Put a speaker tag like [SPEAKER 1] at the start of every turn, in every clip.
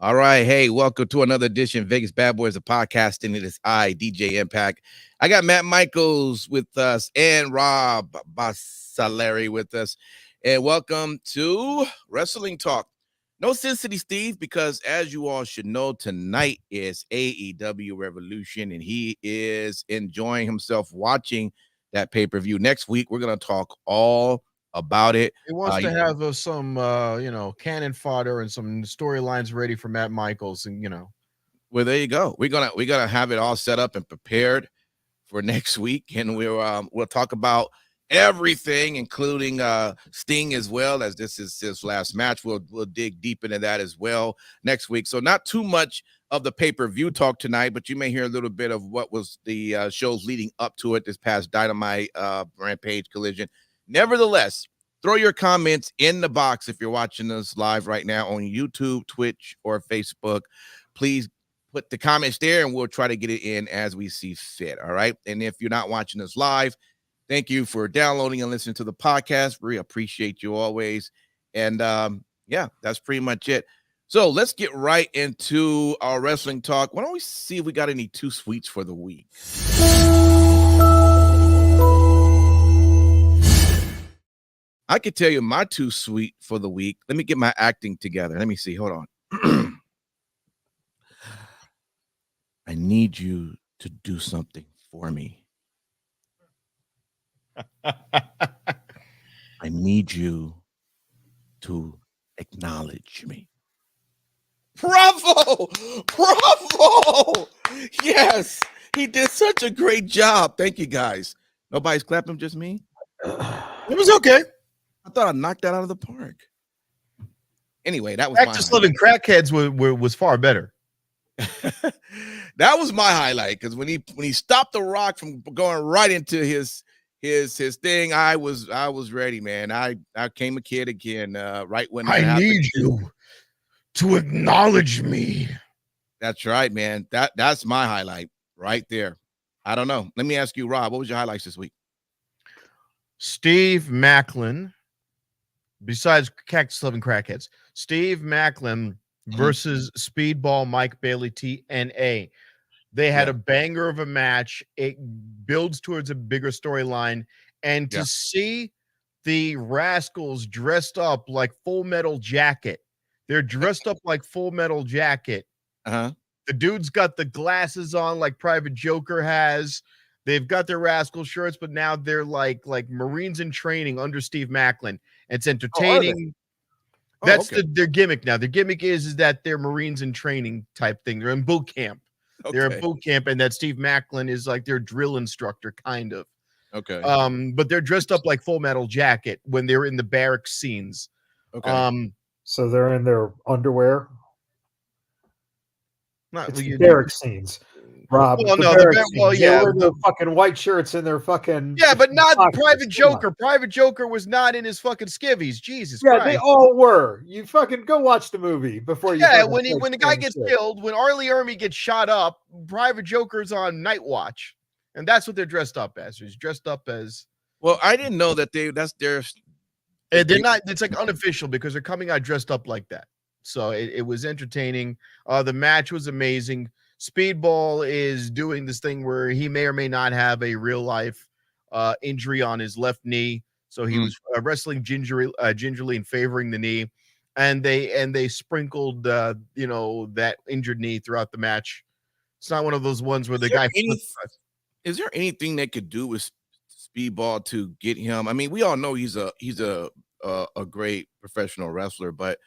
[SPEAKER 1] All right. Hey, welcome to another edition of Vegas Bad Boys of Podcasting. It is I, DJ Impact. I got Matt Michaels with us and Rob Basaleri with us. And welcome to Wrestling Talk. No Sin City Steve, because as you all should know, tonight is AEW Revolution, and he is enjoying himself watching that pay-per-view. Next week, we're going to talk all about it.
[SPEAKER 2] He wants to have some, cannon fodder and some storylines ready for Matt Michaels, and
[SPEAKER 1] Well, there you go. We're gonna have it all set up and prepared for next week, and we'll talk about everything, including Sting as well, as this is his last match. We'll dig deep into that as well next week. So not too much of the pay-per-view talk tonight, but you may hear a little bit of what was the shows leading up to it this past Dynamite Rampage Collision. Nevertheless, throw your comments in the box if you're watching us live right now on YouTube, Twitch, or Facebook. Please put the comments there, and we'll try to get it in as we see fit, all right? And if you're not watching us live, thank you for downloading and listening to the podcast. We appreciate you always. And, that's pretty much it. So let's get right into our wrestling talk. Why don't we see if we got any Too Sweets for the week? I could tell you my Too Sweet for the week. Let me get my acting together. Let me see. Hold on. I need you to do something for me. I need you to acknowledge me. Bravo! Bravo! Yes, he did such a great job. Thank you, guys. Nobody's clapping, just me?
[SPEAKER 2] it was okay.
[SPEAKER 1] I thought I knocked that out of the park. Anyway, that was
[SPEAKER 2] Practice Living Crackheads was far better.
[SPEAKER 1] That was my highlight, because when he stopped The Rock from going right into his thing, I was ready, man. I came a kid again. Right when
[SPEAKER 2] I need you to acknowledge me.
[SPEAKER 1] That's right, man. That's my highlight right there. I don't know. Let me ask you, Rob, what was your highlights this week?
[SPEAKER 2] Steve Macklin, besides Cactus Loving Crackheads, Steve Macklin versus Speedball Mike Bailey TNA. They had a banger of a match. It builds towards a bigger storyline. And to see the Rascals dressed up like Full Metal Jacket. They're dressed up like Full Metal Jacket.
[SPEAKER 1] Uh-huh.
[SPEAKER 2] The dude's got the glasses on like Private Joker has. They've got their Rascal shirts, but now they're like Marines in training under Steve Macklin. It's entertaining. That's their gimmick now. Their gimmick is that they're Marines in training type thing. They're in boot camp.
[SPEAKER 1] Okay.
[SPEAKER 2] They're in boot camp, and that Steve Macklin is like their drill instructor, kind of.
[SPEAKER 1] Okay.
[SPEAKER 2] But they're dressed up like Full Metal Jacket when they're in the barracks scenes.
[SPEAKER 1] Okay.
[SPEAKER 3] So they're in their underwear.
[SPEAKER 2] Not
[SPEAKER 3] the barrack scenes, Rob.
[SPEAKER 2] Well,
[SPEAKER 3] the
[SPEAKER 2] no,
[SPEAKER 3] they were the fucking white shirts in their fucking
[SPEAKER 2] but not Private Joker. Private Joker was not in his fucking skivvies. Jesus Christ.
[SPEAKER 3] They all were. You fucking go watch the movie before you.
[SPEAKER 2] Yeah, when the guy gets killed, when Arlie Ermy gets shot up, Private Joker's on night watch, and that's what they're dressed up as. He's dressed up as.
[SPEAKER 1] Well, I didn't know that that's their.
[SPEAKER 2] They're not. It's like unofficial because they're coming out dressed up like that. So it was entertaining. The match was amazing. Speedball is doing this thing where he may or may not have a real life injury on his left knee. So he was wrestling gingerly and favoring the knee, and they sprinkled that injured knee throughout the match. It's not one of those ones where the guy.
[SPEAKER 1] Is there anything they could do with Speedball to get him? I mean, we all know he's a great professional wrestler, but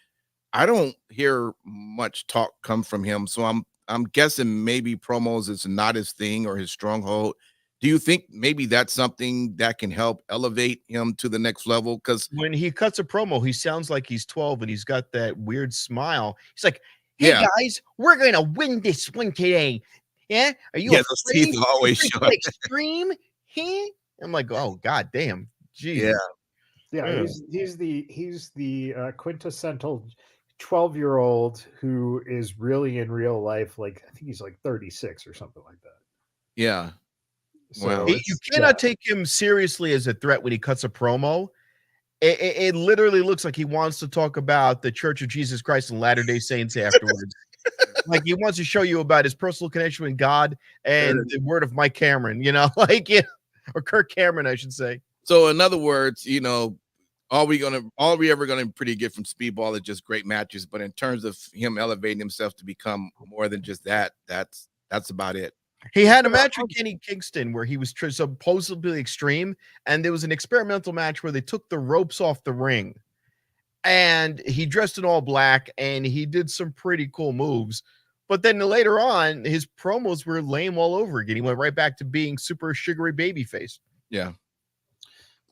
[SPEAKER 1] I don't hear much talk come from him. So I'm guessing maybe promos is not his thing or his stronghold. Do you think maybe that's something that can help elevate him to the next level? Because
[SPEAKER 2] when he cuts a promo, he sounds like he's 12 and he's got that weird smile. He's like, "Hey guys, we're gonna win this one today. Yeah, are you
[SPEAKER 1] afraid? He's always short.
[SPEAKER 2] Extreme? Huh?" I'm like, "Oh god damn, geez."
[SPEAKER 3] Yeah. He's the quintessential 12-year-old who is really in real life, like I think he's like 36 or something like that.
[SPEAKER 1] Yeah.
[SPEAKER 3] So
[SPEAKER 1] well,
[SPEAKER 2] you cannot take him seriously as a threat when he cuts a promo. It literally looks like he wants to talk about the Church of Jesus Christ and Latter-day Saints afterwards. Like he wants to show you about his personal connection with God and the word of Mike Cameron, like or Kirk Cameron, I should say.
[SPEAKER 1] So in other words, all we ever gonna pretty get from Speedball is just great matches. But in terms of him elevating himself to become more than just that, that's about it.
[SPEAKER 2] He had a match with Kenny Kingston where he was supposedly extreme, and there was an experimental match where they took the ropes off the ring, and he dressed in all black, and he did some pretty cool moves. But then later on, his promos were lame all over again. He went right back to being super sugary babyface.
[SPEAKER 1] Yeah.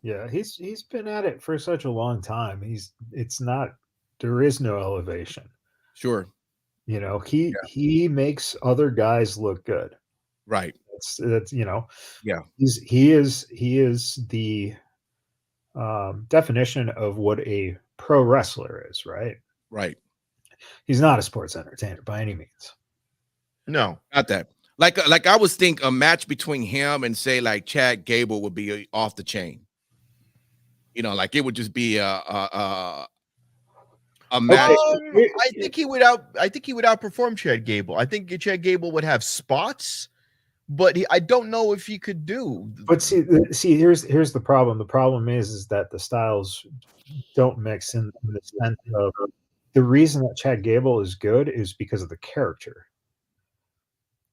[SPEAKER 3] Yeah, he's been at it for such a long time. There is no elevation.
[SPEAKER 1] Sure.
[SPEAKER 3] He makes other guys look good.
[SPEAKER 1] Right.
[SPEAKER 3] That's
[SPEAKER 1] yeah.
[SPEAKER 3] He is the definition of what a pro wrestler is, right?
[SPEAKER 1] Right.
[SPEAKER 3] He's not a sports entertainer by any means.
[SPEAKER 2] No,
[SPEAKER 1] not that. Like I was think a match between him and say like Chad Gable would be off the chain. Like it would just be a match.
[SPEAKER 2] I think he would outperform Chad Gable. I think Chad Gable would have spots, but I don't know if he could do.
[SPEAKER 3] But see, here's the problem. The problem is that the styles don't mix in the sense of the reason that Chad Gable is good is because of the character.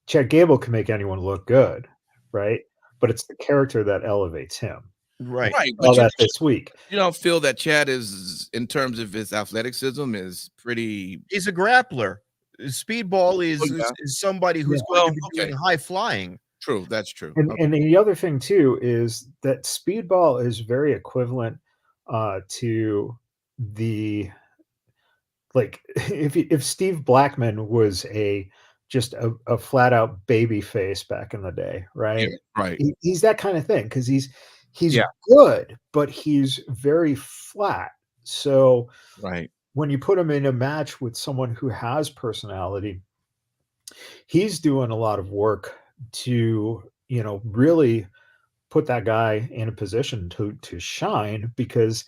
[SPEAKER 3] Chad Gable can make anyone look good, right? But it's the character that elevates him.
[SPEAKER 2] Right.
[SPEAKER 3] All that this week.
[SPEAKER 1] You don't feel that Chad is, in terms of his athleticism, is pretty.
[SPEAKER 2] He's a grappler. Speedball is somebody who's going to be doing high flying.
[SPEAKER 1] True, that's true.
[SPEAKER 3] And the other thing too is that Speedball is very equivalent to the if Steve Blackman was just a flat out baby face back in the day, right?
[SPEAKER 1] Yeah, right.
[SPEAKER 3] He's that kind of thing because he's good, but he's very flat. So
[SPEAKER 1] right.
[SPEAKER 3] When you put him in a match with someone who has personality, he's doing a lot of work to, really put that guy in a position to shine, because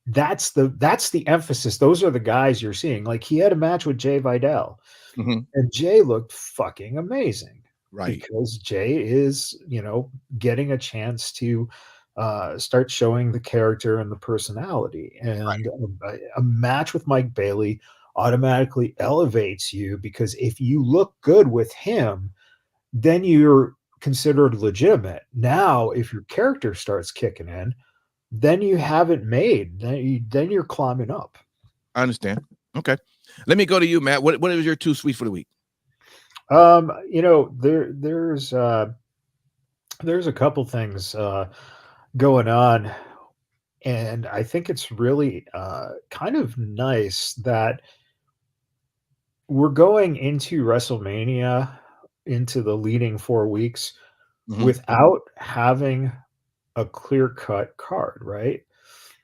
[SPEAKER 3] that's the emphasis. Those are the guys you're seeing. Like he had a match with Jay Vidal, and Jay looked fucking amazing.
[SPEAKER 1] Right.
[SPEAKER 3] Because Jay is, getting a chance to start showing the character and the personality. And a match with Mike Bailey automatically elevates you, because if you look good with him, then you're considered legitimate. Now, if your character starts kicking in, then you have it made. Then you're climbing up.
[SPEAKER 1] I understand. Okay. Let me go to you, Matt. What is your two sweets for the week?
[SPEAKER 3] There's a couple things going on, and I think it's really kind of nice that we're going into WrestleMania, into the leading 4 weeks, without having a clear-cut card, right?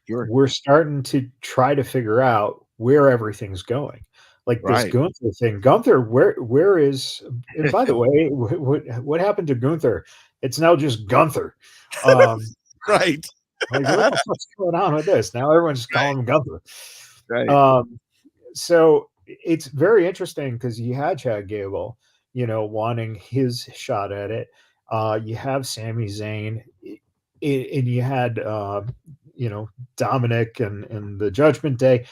[SPEAKER 1] Sure.
[SPEAKER 3] We're starting to try to figure out where everything's going. Like this Gunther thing. Gunther, where is? And by the way, what happened to Gunther? It's now just Gunther.
[SPEAKER 1] Right.
[SPEAKER 3] Like, what the fuck's going on with this? Now everyone's just calling him Gunther.
[SPEAKER 1] Right.
[SPEAKER 3] So it's very interesting because you had Chad Gable, wanting his shot at it. You have Sami Zayn, and you had Dominic and the Judgment Day.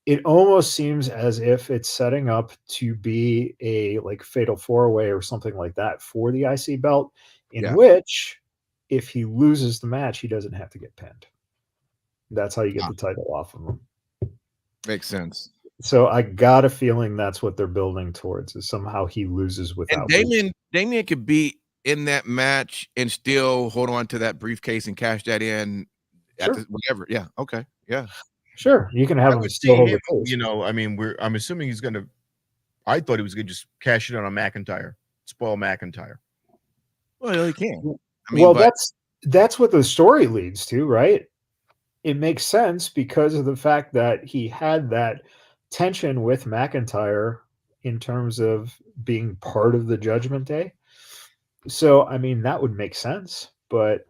[SPEAKER 3] It almost seems as if it's setting up to be a fatal 4-way or something like that for the IC belt, in which if he loses the match, he doesn't have to get pinned. That's how you get the title off of him.
[SPEAKER 1] Makes sense.
[SPEAKER 3] So I got a feeling that's what they're building towards, is somehow he loses without.
[SPEAKER 1] And Damian could be in that match and still hold on to that briefcase and cash that in at whatever. Yeah. Okay. Yeah.
[SPEAKER 3] Sure, you can have him still hold the case.
[SPEAKER 2] I'm assuming he's going to. I thought he was going to just cash it on McIntyre, spoil McIntyre.
[SPEAKER 1] Well, he can.
[SPEAKER 3] That's what the story leads to, right? It makes sense because of the fact that he had that tension with McIntyre in terms of being part of the Judgment Day. So, that would make sense. But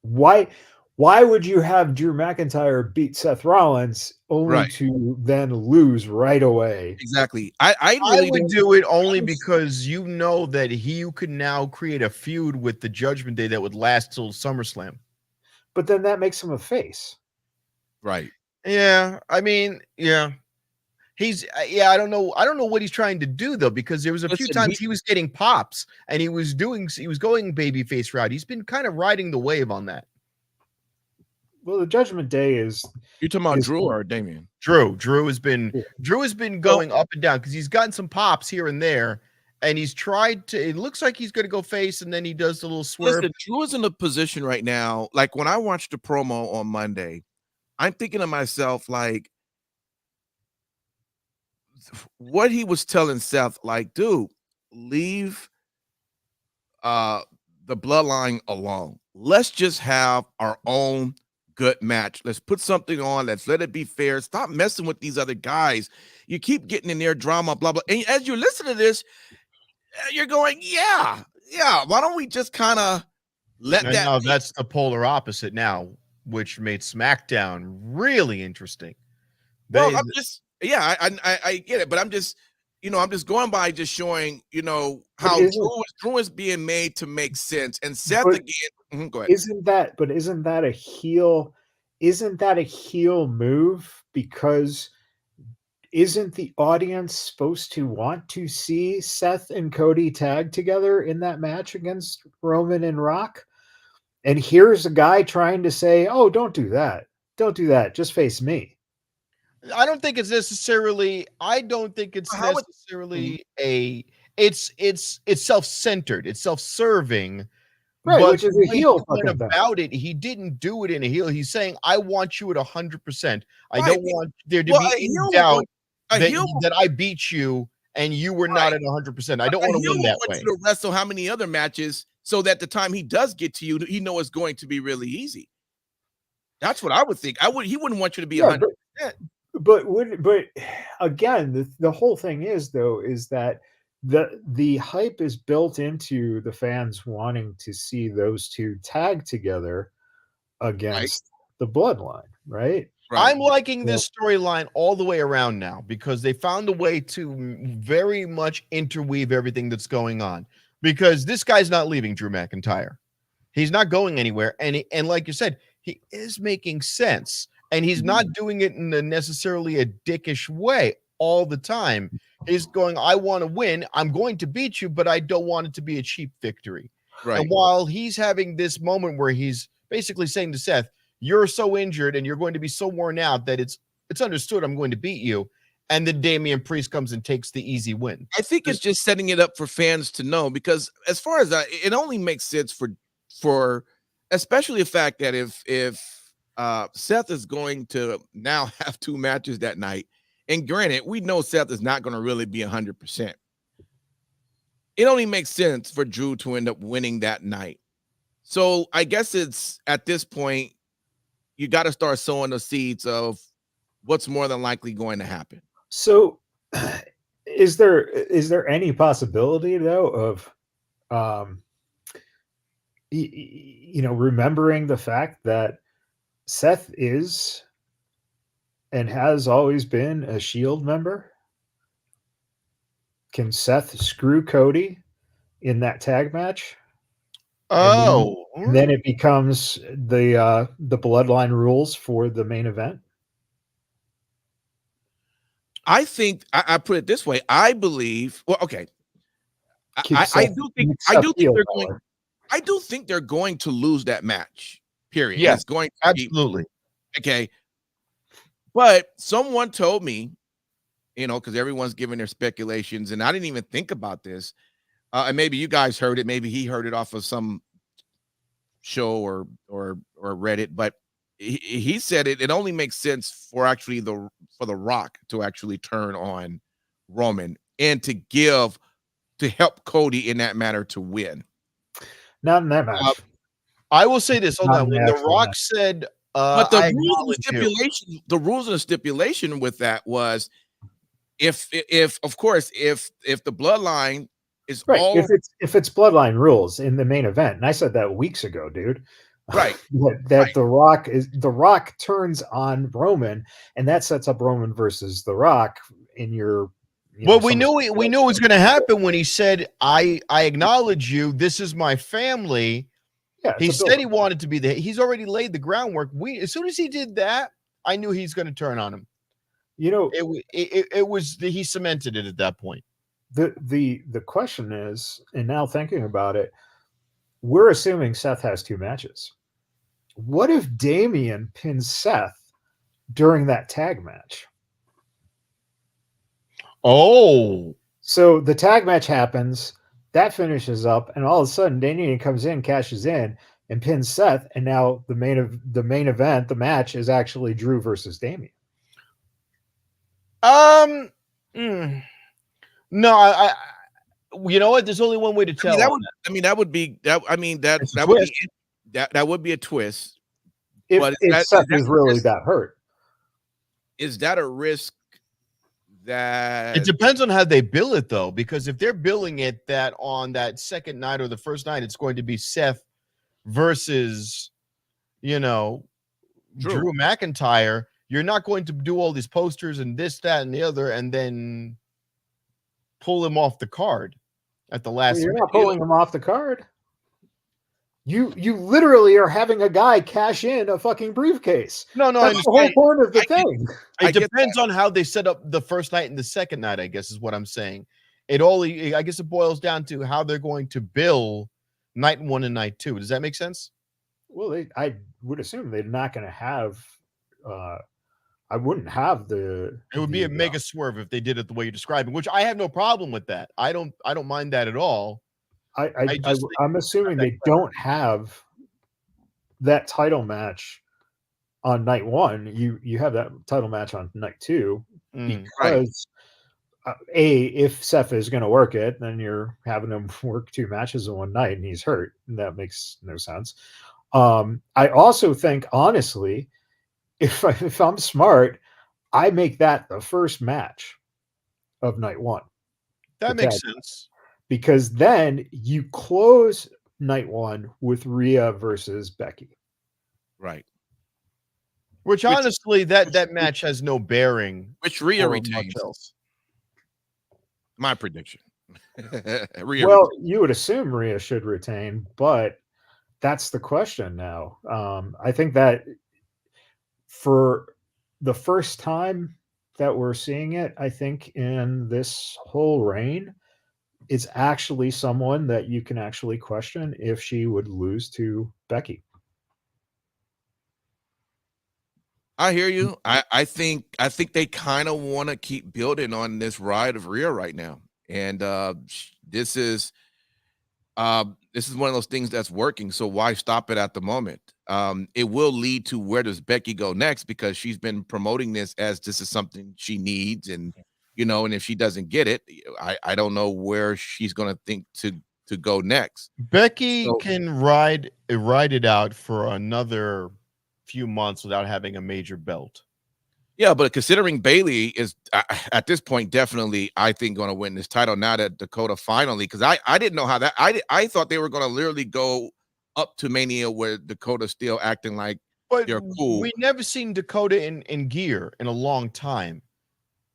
[SPEAKER 3] why Why would you have Drew McIntyre beat Seth Rollins only
[SPEAKER 1] Right.
[SPEAKER 3] to then lose right away?
[SPEAKER 1] Exactly. I really
[SPEAKER 2] would
[SPEAKER 1] don't
[SPEAKER 2] do it only because you know that you could now create a feud with the Judgment Day that would last till SummerSlam.
[SPEAKER 3] But then that makes him a face.
[SPEAKER 1] right.
[SPEAKER 2] Yeah, I mean, yeah. He's I don't know what he's trying to do though, because there was a few
[SPEAKER 1] Listen,
[SPEAKER 2] times he was getting pops and he was going babyface route. He's been kind of riding the wave on that.
[SPEAKER 3] Well, the Judgment Day is
[SPEAKER 1] You talking about Drew or Damian?
[SPEAKER 2] Drew has been going up and down because he's gotten some pops here and there, and he's tried to. It looks like he's going to go face, and then he does the little swerve.
[SPEAKER 1] Listen, Drew is in a position right now. Like when I watched the promo on Monday, I'm thinking to myself, like, what he was telling Seth, like, dude, leave the bloodline alone. Let's just have our own good match. Let's put something on. Let's let it be fair. Stop messing with these other guys. You keep getting in their drama, blah, blah. And as you listen to this, you're going, yeah. Why don't we just kind of let that?
[SPEAKER 2] Now that's the polar opposite now, which made SmackDown really interesting.
[SPEAKER 1] Well, I'm just, I get it, but I'm just, I'm just going by just showing, how Drew is being made to make sense. And Seth again, go ahead.
[SPEAKER 3] Isn't that a heel? Isn't that a heel move? Because isn't the audience supposed to want to see Seth and Cody tag together in that match against Roman and Rock? And here's a guy trying to say, "Oh, don't do that. Don't do that. Just face me."
[SPEAKER 2] I don't think it's necessarily. It's self-centered. It's self-serving.
[SPEAKER 3] Right,
[SPEAKER 2] but
[SPEAKER 3] which is a heel
[SPEAKER 2] about it. He didn't do it in a heel. He's saying, "I want you at 100%. I don't want there to be any doubt that I beat you and you were not at 100%. I don't want to win that way."
[SPEAKER 1] To wrestle how many other matches so that the time he does get to you, he knows it's going to be really easy. That's what I would think. He wouldn't want you to be 100%.
[SPEAKER 3] But again, the whole thing is that the hype is built into the fans wanting to see those two tag together against the bloodline, right?
[SPEAKER 2] I'm liking this storyline all the way around now because they found a way to very much interweave everything that's going on. Because this guy's not leaving Drew McIntyre. He's not going anywhere. And like you said, he is making sense. And he's not doing it in necessarily a dickish way all the time. He's going, I want to win. I'm going to beat you, but I don't want it to be a cheap victory. Right. And while he's having this moment where he's basically saying to Seth, you're so injured and you're going to be so worn out that it's understood I'm going to beat you. And then Damian Priest comes and takes the easy win.
[SPEAKER 1] I think it's just setting it up for fans to know, because as far as it only makes sense for especially the fact that if Seth is going to now have two matches that night, and granted, we know Seth is not going to really be 100%. It only makes sense for Drew to end up winning that night. So I guess it's at this point, you got to start sowing the seeds of what's more than likely going to happen.
[SPEAKER 3] So is there any possibility though of remembering the fact that Seth is and has always been a Shield member? Can Seth screw Cody in that tag match?
[SPEAKER 2] Oh,
[SPEAKER 3] and then it becomes the bloodline rules for the main event.
[SPEAKER 1] I think I put it this way. I believe. Well, okay. I do think they're going to lose that match. Period.
[SPEAKER 2] Yes,
[SPEAKER 1] it's going to
[SPEAKER 2] absolutely.
[SPEAKER 1] Okay. But someone told me, because everyone's giving their speculations, and I didn't even think about this. And maybe you guys heard it. Maybe he heard it off of some show or Reddit. But he said it only makes sense for actually for the Rock to actually turn on Roman and to help Cody in that matter to win.
[SPEAKER 3] Not in that match.
[SPEAKER 2] I will say this. Hold on. When The Rock said,
[SPEAKER 1] but the rules and the stipulation with that was if of course if the bloodline is
[SPEAKER 3] right, if it's bloodline rules in the main event, and I said that weeks ago, dude.
[SPEAKER 1] Right.
[SPEAKER 3] that
[SPEAKER 1] Right.
[SPEAKER 3] The Rock turns on Roman, and that sets up Roman versus The Rock in your.
[SPEAKER 2] Well, we knew it was going to happen when he said, "I acknowledge you. This is my family."
[SPEAKER 3] Yeah,
[SPEAKER 2] he said he wanted to be there. He's already laid the groundwork. As soon as he did that, I knew he's going to turn on him. It was he cemented it at that point.
[SPEAKER 3] The question is, and now thinking about it, we're assuming Seth has 2 matches. What if Damian pins Seth during that tag match?
[SPEAKER 2] Oh,
[SPEAKER 3] so the tag match happens, that finishes up, and all of a sudden Damian comes in, cashes in, and pins Seth, and now the main event, the match is actually Drew versus Damian.
[SPEAKER 2] No, I you know what? There's only one way to tell.
[SPEAKER 1] That would be a twist.
[SPEAKER 3] If Seth is really that hurt.
[SPEAKER 1] Is that a risk? That
[SPEAKER 2] it depends on how they bill it, though, because if they're billing it that on that second night or the first night, it's going to be Seth versus, Drew McIntyre. You're not going to do all these posters and this, that, and the other, and then pull him off the card at the last.
[SPEAKER 3] You're not pulling him off the card. You literally are having a guy cash in a fucking briefcase.
[SPEAKER 2] No,
[SPEAKER 3] that's the whole point of the thing.
[SPEAKER 2] It depends on how they set up the first night and the second night, I guess, is what I'm saying. I guess it boils down to how they're going to bill night 1 and night 2. Does that make sense?
[SPEAKER 3] Well, I would assume they're not going to have. I wouldn't have the.
[SPEAKER 2] It would be a mega swerve if they did it the way you're describing, which I have no problem with that. I don't mind that at all.
[SPEAKER 3] I'm assuming they don't have that title match on night 1. You have that title match on night 2 because if Seth is going to work it, then you're having him work 2 matches in one night, and he's hurt, and that makes no sense. I also think, honestly, if I'm smart, I make that the first match of night 1.
[SPEAKER 2] That makes sense.
[SPEAKER 3] Because then you close night 1 with Rhea versus Becky.
[SPEAKER 1] Right.
[SPEAKER 2] Which honestly, that match has no bearing.
[SPEAKER 1] Which Rhea retains. My prediction.
[SPEAKER 3] Well, you would assume Rhea should retain, but that's the question now. I think that for the first time that we're seeing it, I think in this whole reign, it's actually someone that you can actually question if she would lose to Becky.
[SPEAKER 1] I hear you. I think they kind of want to keep building on this ride of Rhea right now, and this is one of those things that's working. So why stop it at the moment? It will lead to where does Becky go next, because she's been promoting this as this is something she needs, and and if she doesn't get it, I don't know where she's going to think to go next.
[SPEAKER 2] Becky can ride it out for another few months without having a major belt.
[SPEAKER 1] Yeah, but considering Bayley is at this point definitely, I think, going to win this title now that Dakota finally, because I didn't know how that I thought they were going to literally go up to Mania where Dakota's still acting like they're cool.
[SPEAKER 2] We never seen Dakota in gear in a long time.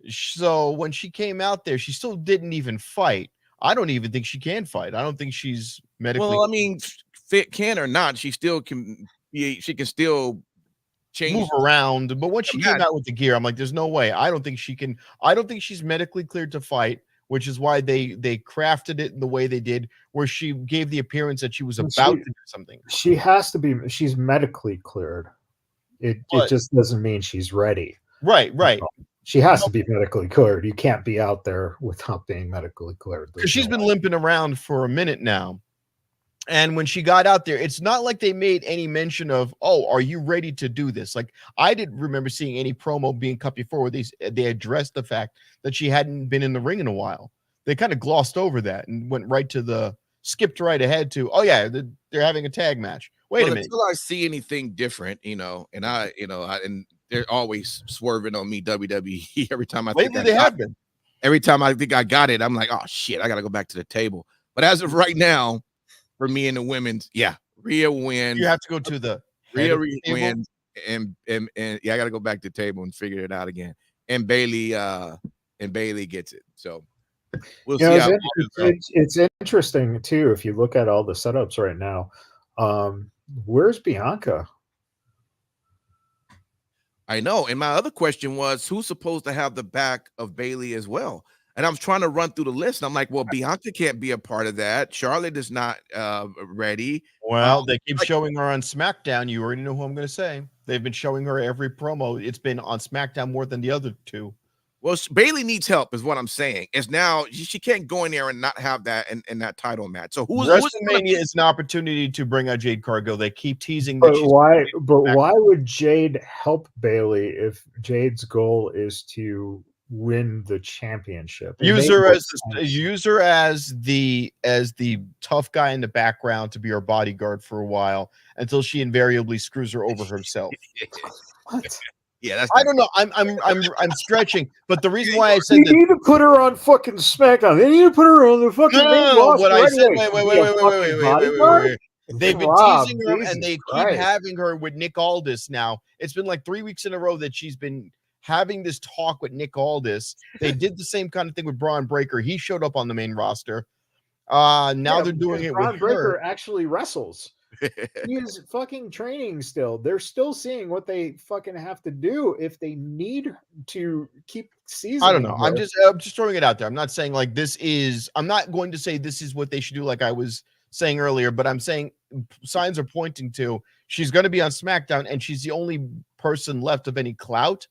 [SPEAKER 2] So when she came out there, she still didn't even fight. I don't even think she can fight. I don't think she's medically.
[SPEAKER 1] Well, I mean, fit can or not, she still can. She can still
[SPEAKER 2] move around. But when she came out with the gear, I'm like, there's no way. I don't think she can. I don't think she's medically cleared to fight, which is why they crafted it in the way they did, where she gave the appearance that she was about to do something.
[SPEAKER 3] She has to be. She's medically cleared. It just doesn't mean she's ready.
[SPEAKER 2] Right.
[SPEAKER 3] She has to be medically cleared. You can't be out there without being medically cleared.
[SPEAKER 2] Because she's been limping around for a minute now. And when she got out there, it's not like they made any mention of, oh, are you ready to do this? Like, I didn't remember seeing any promo being cut before where they addressed the fact that she hadn't been in the ring in a while. They kind of glossed over that and went skipped right ahead to, oh yeah, they're having a tag match. Wait a minute.
[SPEAKER 1] Until I see anything different, and they're always swerving on me, WWE, every time I think every time I think I got it, I'm like, oh shit, I gotta go back to the table. But as of right now, for me and the women's, Rhea wins.
[SPEAKER 2] You have to go to the
[SPEAKER 1] Rhea wins, and yeah, I got to go back to the table and figure it out again. And Bailey gets it. So we'll see how
[SPEAKER 3] it's interesting too if you look at all the setups right now. Where's Bianca?
[SPEAKER 1] I know. And my other question was, who's supposed to have the back of Bailey as well? And I was trying to run through the list, and I'm like, well, Bianca can't be a part of that. Charlotte is not ready.
[SPEAKER 2] Well, they keep showing her on SmackDown. You already know who I'm going to say. They've been showing her every promo. It's been on SmackDown more than the other two.
[SPEAKER 1] Well, Bailey needs help, is what I'm saying. It's now she can't go in there and not have that in that title match. So
[SPEAKER 2] WrestleMania is an opportunity to bring out Jade Cargill. They keep teasing.
[SPEAKER 3] But why would Jade help Bailey if Jade's goal is to win the championship?
[SPEAKER 2] Use her as the tough guy in the background to be her bodyguard for a while until she invariably screws her over herself.
[SPEAKER 3] What?
[SPEAKER 1] Yeah,
[SPEAKER 2] I don't know. I'm stretching, but the reason why I said
[SPEAKER 3] you need to put her on fucking SmackDown. They need to put her on the fucking
[SPEAKER 2] what I said. Wait. They've been teasing her, and they keep having her with Nick Aldis. Now it's been like 3 weeks in a row that she's been having this talk with Nick Aldis. They did the same kind of thing with Braun Breaker. He showed up on the main roster. Now they're doing it
[SPEAKER 3] Braun
[SPEAKER 2] with
[SPEAKER 3] Breaker
[SPEAKER 2] her.
[SPEAKER 3] Actually wrestles. He is fucking training still. They're still seeing what they fucking have to do if they need to keep seasoning.
[SPEAKER 2] I don't know. I'm just throwing it out there. I'm not saying like this is. I'm not going to say this is what they should do, like I was saying earlier. But I'm saying signs are pointing to she's going to be on SmackDown, and she's the only person left of any clout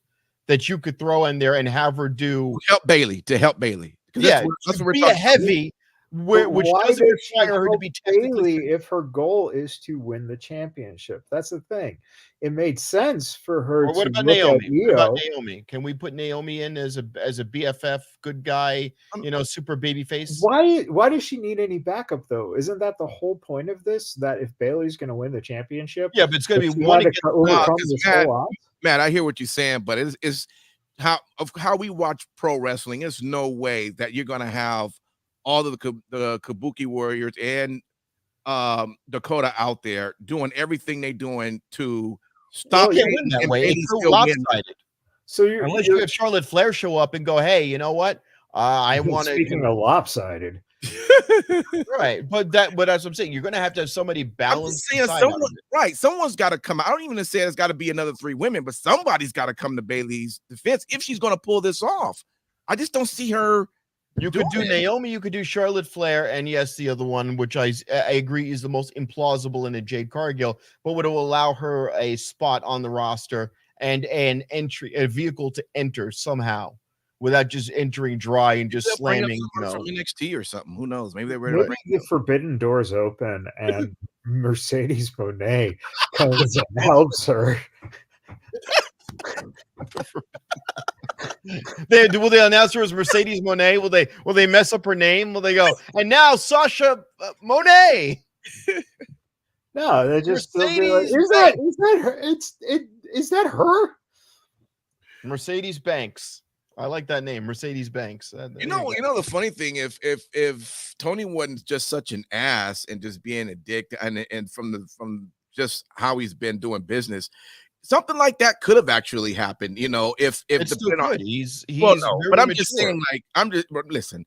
[SPEAKER 2] that you could throw in there and have her do
[SPEAKER 1] help Bailey.
[SPEAKER 2] Yeah, that's what we're talking heavy. Which doesn't require her to be
[SPEAKER 3] Bailey if her goal is to win the championship. That's the thing. It made sense for her.
[SPEAKER 2] What about Naomi? What about Naomi? Can we put Naomi in as a BFF, good guy, super baby face?
[SPEAKER 3] Why does she need any backup though? Isn't that the whole point of this? That if Bailey's going to win the championship,
[SPEAKER 2] yeah, but it's going to be one
[SPEAKER 1] Matt, I hear what you're saying, but it's how we watch pro wrestling. There's no way that you're going to have all of the Kabuki Warriors and Dakota out there doing everything they're doing to stop
[SPEAKER 2] win that way. It's so lopsided. So unless you have Charlotte Flair show up and go, hey, you know what? I want to.
[SPEAKER 3] Speaking of lopsided,
[SPEAKER 2] right? But that's what I'm saying. You're going to have somebody balance.
[SPEAKER 1] Someone's got to come. I don't even say it's got to be another 3 women, but somebody's got to come to Bailey's defense if she's going to pull this off. I just don't see her.
[SPEAKER 2] You could do Naomi, you could do Charlotte Flair, and yes, the other one, which I agree is the most implausible in a Jade Cargill, but would allow her a spot on the roster and a vehicle to enter somehow without just entering dry and just slamming.
[SPEAKER 1] From NXT or something. Who knows? Maybe
[SPEAKER 3] the forbidden doors open and Mercedes Moné comes and helps her.
[SPEAKER 2] Will they announce her as Mercedes Moné? Will they mess up her name? Will they go, and now Sasha Moné?
[SPEAKER 3] No, they just be like, is that her? Is that her?
[SPEAKER 2] Mercedes Banks. I like that name, Mercedes Banks.
[SPEAKER 1] You know the funny thing, if Tony wasn't just such an ass and just being a dick, and from just how he's been doing business, something like that could have actually happened, if
[SPEAKER 2] he's
[SPEAKER 1] but I'm just saying, listen,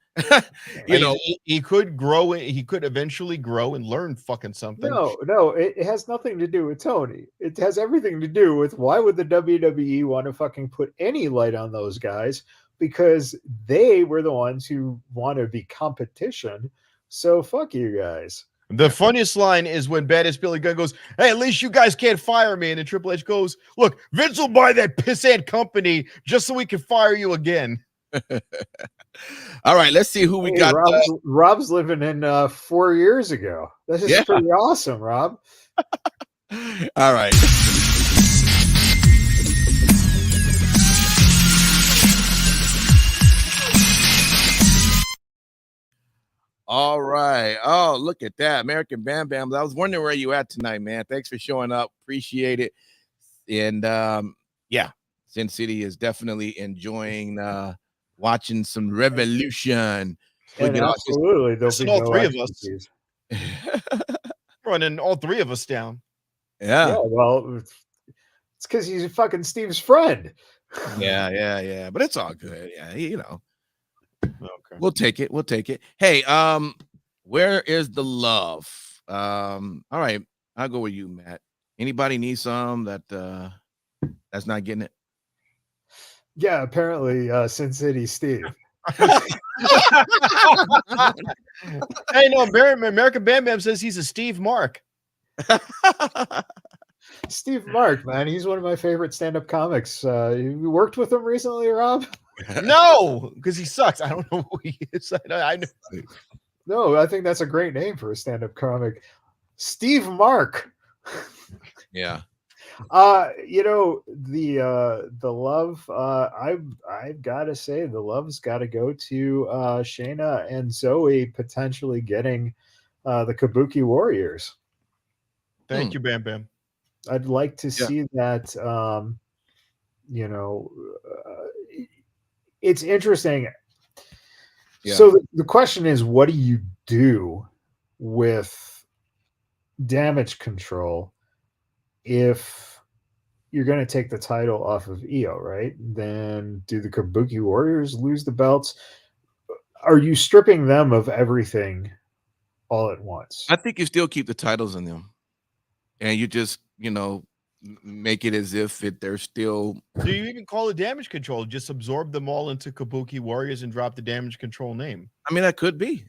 [SPEAKER 2] he could grow, he could eventually grow and learn fucking something.
[SPEAKER 3] No, it has nothing to do with Tony. It has everything to do with why would the WWE want to fucking put any light on those guys? Because they were the ones who want to be competition. So fuck you guys.
[SPEAKER 2] The funniest line is when Badass Billy Gunn goes, hey, at least you guys can't fire me. And then Triple H goes, look, Vince will buy that pissant company just so we can fire you again.
[SPEAKER 1] All right, let's see who we got.
[SPEAKER 3] Rob's living in 4 years ago. This is pretty awesome, Rob.
[SPEAKER 1] All right. All right. Oh, look at that. American Bam Bam. I was wondering where you at tonight, man. Thanks for showing up. Appreciate it. And Sin City is definitely enjoying watching some Revolution.
[SPEAKER 3] Absolutely. There'll be
[SPEAKER 2] all 3 of us. running all three of us down.
[SPEAKER 1] Yeah.
[SPEAKER 3] Well, it's because he's fucking Steve's friend.
[SPEAKER 1] Yeah. But it's all good. Yeah, you know.
[SPEAKER 2] Okay.
[SPEAKER 1] We'll take it. We'll take it. Hey, where is the love? All right, I'll go with you, Matt. Anybody need some that's not getting it?
[SPEAKER 3] Yeah, apparently Sin City Steve.
[SPEAKER 2] Hey, no, American Bam Bam says he's a Steve Mark.
[SPEAKER 3] Steve Mark, man, he's one of my favorite stand-up comics. You worked with him recently, Rob?
[SPEAKER 2] No, because he sucks. I don't know who he is. I know.
[SPEAKER 3] No, I think that's a great name for a stand-up comic. Steve Mark.
[SPEAKER 1] Yeah.
[SPEAKER 3] You know, the love, I've got to say the love's got to go to Shayna and Zoe potentially getting the Kabuki Warriors.
[SPEAKER 2] Thank you, Bam Bam.
[SPEAKER 3] I'd like to see that. You know, it's interesting.
[SPEAKER 1] Yeah.
[SPEAKER 3] So the question is, what do you do with Damage Control if you're going to take the title off of Io, right? Then do the Kabuki Warriors lose the belts? Are you stripping them of everything all at once?
[SPEAKER 1] I think you still keep the titles in them, and you just, you know, make it as if they're still.
[SPEAKER 2] Do you even call it Damage Control? Just absorb them all into Kabuki Warriors and drop the Damage Control name.
[SPEAKER 1] I mean, that could be.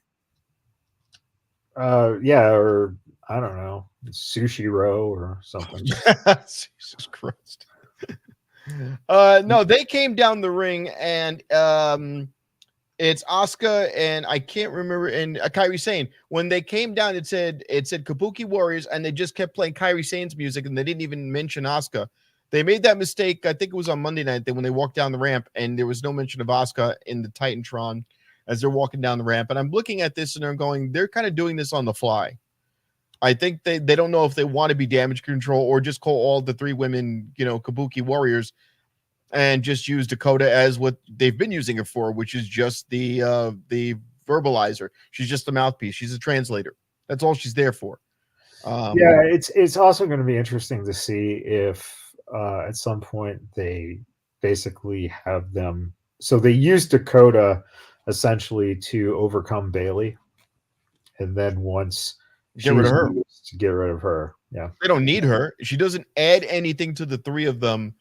[SPEAKER 3] Yeah, or I don't know, Sushi Row or something.
[SPEAKER 2] Jesus Christ. No, they came down the ring and it's Asuka and I can't remember, and Kairi Sane. When they came down, it said Kabuki Warriors, and they just kept playing Kairi Sane's music, and they didn't even mention Asuka. They made that mistake, I think it was on Monday night, when they walked down the ramp, and there was no mention of Asuka in the Titantron as they're walking down the ramp. And I'm looking at this, and I'm going, they're kind of doing this on the fly. I think they don't know if they want to be Damage Control or just call all the three women, you know, Kabuki Warriors, and just use Dakota as what they've been using her for, which is just the verbalizer. She's just a mouthpiece. She's a translator. That's all she's there for.
[SPEAKER 3] Yeah, it's also going to be interesting to see if at some point they basically have them. So they use Dakota essentially to overcome Bailey, and then once
[SPEAKER 2] get rid of her,
[SPEAKER 3] to get rid of her. Yeah,
[SPEAKER 2] they don't need her. She doesn't add anything to the three of them.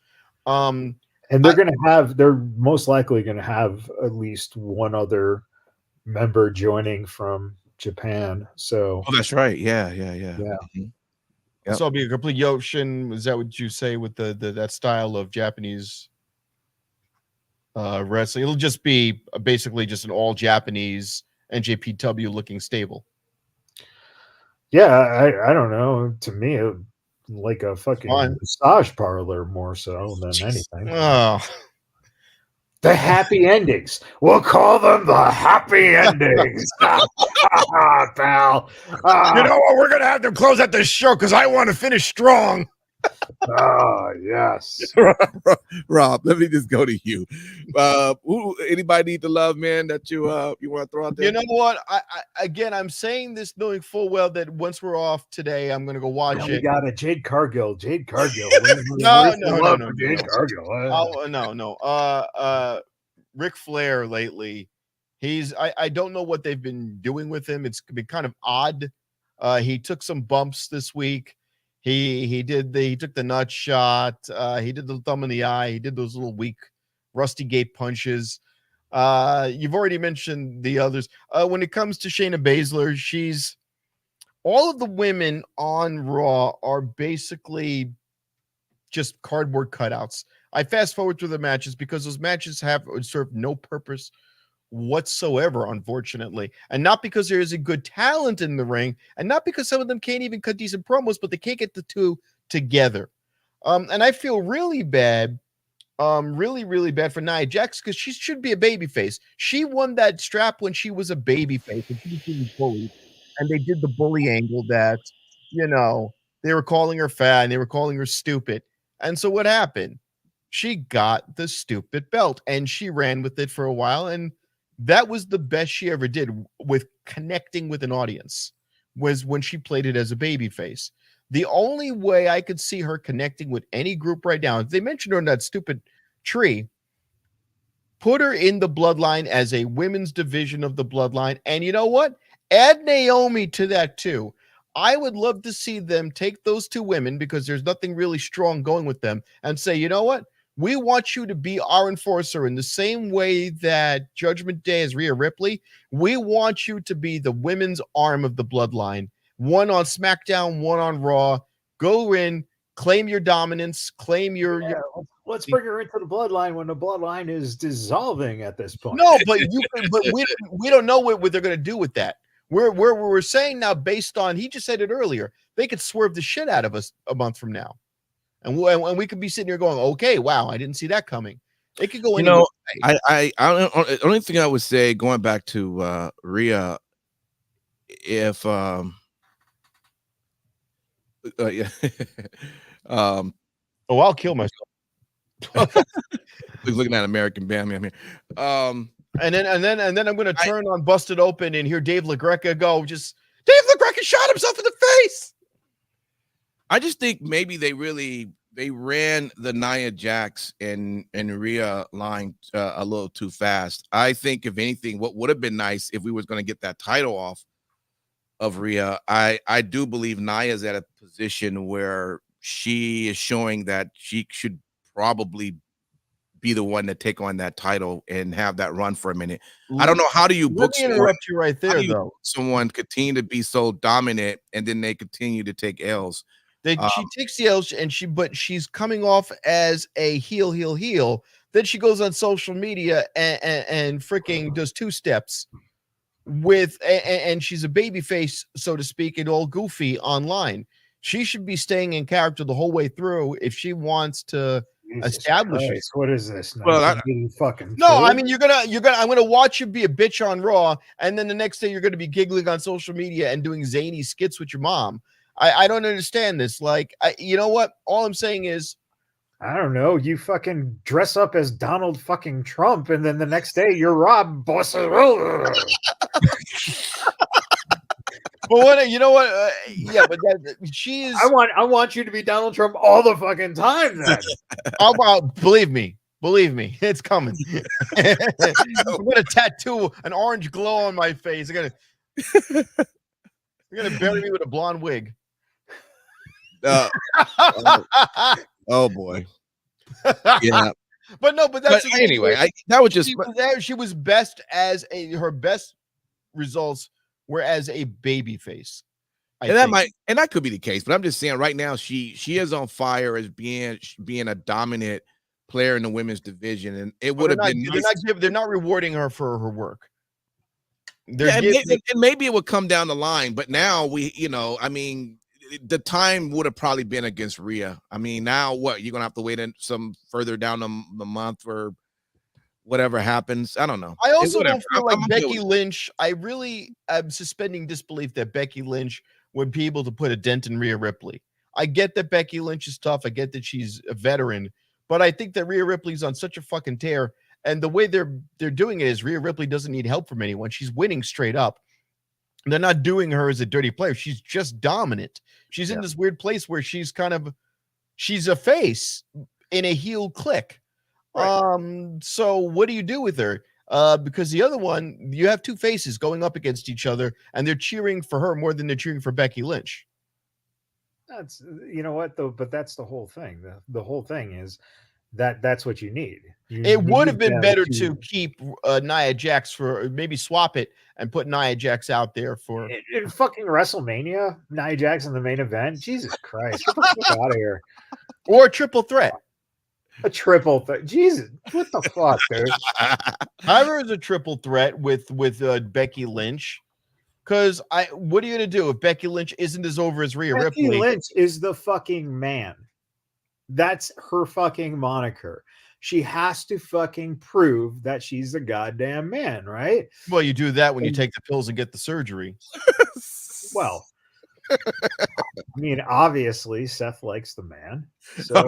[SPEAKER 3] And they're most likely going to have at least one other member joining from Japan. So,
[SPEAKER 1] oh, that's right. Yeah.
[SPEAKER 3] Mm-hmm.
[SPEAKER 1] Yep.
[SPEAKER 2] So it'll be a complete Yoshin. Is that what you say with the that style of Japanese wrestling? It'll just be basically just an all Japanese NJPW looking stable.
[SPEAKER 3] Yeah, I don't know. To me, like a fucking massage parlor more so than anything.
[SPEAKER 2] Oh.
[SPEAKER 3] The happy endings. We'll call them the happy endings. Pal.
[SPEAKER 2] You know what? We're going to have to close out this show because I want to finish strong.
[SPEAKER 3] Yes.
[SPEAKER 1] Rob, let me just go to you. Anybody need the love, man, that you want to throw out there?
[SPEAKER 2] You know what? I'm saying this knowing full well that once we're off today, I'm going to go watch it.
[SPEAKER 3] We got a Jade Cargill.
[SPEAKER 2] No.
[SPEAKER 3] Jade Cargill.
[SPEAKER 2] Oh, no. Ric Flair lately, I don't know what they've been doing with him. It's been kind of odd. He took some bumps this week. He took the nut shot. He did the thumb in the eye. He did those little weak Rusty Gate punches. You've already mentioned the others. When it comes to Shayna Baszler, all of the women on Raw are basically just cardboard cutouts. I fast forward through the matches because those matches have served no purpose whatsoever, unfortunately, and not because there is a good talent in the ring, and not because some of them can't even cut decent promos, but they can't get the two together. And I feel really bad, really bad for Nia Jax, because she should be a babyface. She won that strap when she was a babyface, and she was being bullied, and they did the bully angle that, you know, they were calling her fat and they were calling her stupid. And so what happened? She got the stupid belt and she ran with it for a while, and that was the best she ever did with connecting with an audience, was when she played it as a babyface. The only way I could see her connecting with any group right now, they mentioned her in that stupid tree, put her in the Bloodline as a women's division of the Bloodline. And you know what? Add Naomi to that too. I would love to see them take those two women, because there's nothing really strong going with them, and say, you know what? We want you to be our enforcer in the same way that Judgment Day is Rhea Ripley. We want you to be the women's arm of the Bloodline. One on SmackDown, one on Raw. Go in, claim your dominance, claim your
[SPEAKER 3] Let's bring her into the Bloodline when the Bloodline is dissolving at this point.
[SPEAKER 2] No, but we don't know what they're going to do with that. We're saying now, based on, he just said it earlier, they could swerve the shit out of us a month from now, and we could be sitting here going, okay, wow, I didn't see that coming. It could go.
[SPEAKER 1] I the only thing I would say, going back to Rhea, if yeah,
[SPEAKER 2] I'll kill myself.
[SPEAKER 1] He's looking at American Bam here.
[SPEAKER 2] And then I'm going to turn on Busted Open and hear Dave LaGreca go, just Dave LaGreca shot himself in the face.
[SPEAKER 1] I just think maybe they ran the Nia Jax and Rhea line a little too fast. I think, if anything, what would have been nice if we was going to get that title off of Rhea, I do believe Nia's at a position where she is showing that she should probably be the one to take on that title and have that run for a minute. I don't know, how do you book
[SPEAKER 2] someone, interrupt you right there, though.
[SPEAKER 1] Someone continue to be so dominant and then they continue to take L's.
[SPEAKER 2] She takes the L's, and she's coming off as a heel. Then she goes on social media and freaking does two steps and she's a baby face, so to speak, and all goofy online. She should be staying in character the whole way through if she wants to establish it.
[SPEAKER 3] What is this?
[SPEAKER 1] Well,
[SPEAKER 2] I mean, you're gonna. I'm gonna watch you be a bitch on Raw, and then the next day you're gonna be giggling on social media and doing zany skits with your mom. I don't understand this. Like, you know what? All I'm saying is,
[SPEAKER 3] I don't know. You fucking dress up as Donald fucking Trump, and then the next day you're Rob Bossarella.
[SPEAKER 2] But what, you know what? Yeah, but she is.
[SPEAKER 3] I want you to be Donald Trump all the fucking time. Then,
[SPEAKER 2] believe me, it's coming. I'm gonna tattoo an orange glow on my face. You're gonna bury me with a blonde wig.
[SPEAKER 1] Oh boy. Yeah.
[SPEAKER 2] But that's
[SPEAKER 1] anyway. That was just
[SPEAKER 2] she was best as her best results were as a baby face.
[SPEAKER 1] And that could be the case, but I'm just saying right now she is on fire as being a dominant player in the women's division, and it would have been nice.
[SPEAKER 2] They're not rewarding her for her work.
[SPEAKER 1] Maybe it would come down the line, but now the time would have probably been against Rhea. I mean, now what? You're gonna have to wait some further down the month or whatever happens. I don't know.
[SPEAKER 2] I also don't feel like Becky Lynch. I really am suspending disbelief that Becky Lynch would be able to put a dent in Rhea Ripley. I get that Becky Lynch is tough. I get that she's a veteran, but I think that Rhea Ripley's on such a fucking tear. And the way they're doing it is Rhea Ripley doesn't need help from anyone. She's winning straight up. They're not doing her as a dirty player. She's just dominant. She's in this weird place where she's a face in a heel clique. Right. So what do you do with her? Because the other one, you have two faces going up against each other, and they're cheering for her more than they're cheering for Becky Lynch.
[SPEAKER 3] That's, you know what, though, but that's the whole thing. The whole thing is that's what you need.
[SPEAKER 2] It would have been better to keep Nia Jax, for maybe swap it and put Nia Jax out there for
[SPEAKER 3] in fucking WrestleMania. Nia Jax in the main event. Jesus Christ, get the fuck out of here.
[SPEAKER 2] Or a triple threat.
[SPEAKER 3] A triple threat. Jesus, what the fuck, dude?
[SPEAKER 2] However, is a triple threat with Becky Lynch. Because what are you gonna do if Becky Lynch isn't as over as Rhea Ripley?
[SPEAKER 3] Becky Lynch is the fucking man. That's her fucking moniker. She has to fucking prove that she's the goddamn man, right?
[SPEAKER 2] Well, you do that when you take the pills and get the surgery.
[SPEAKER 3] Well, I mean, obviously, Seth likes the man. So.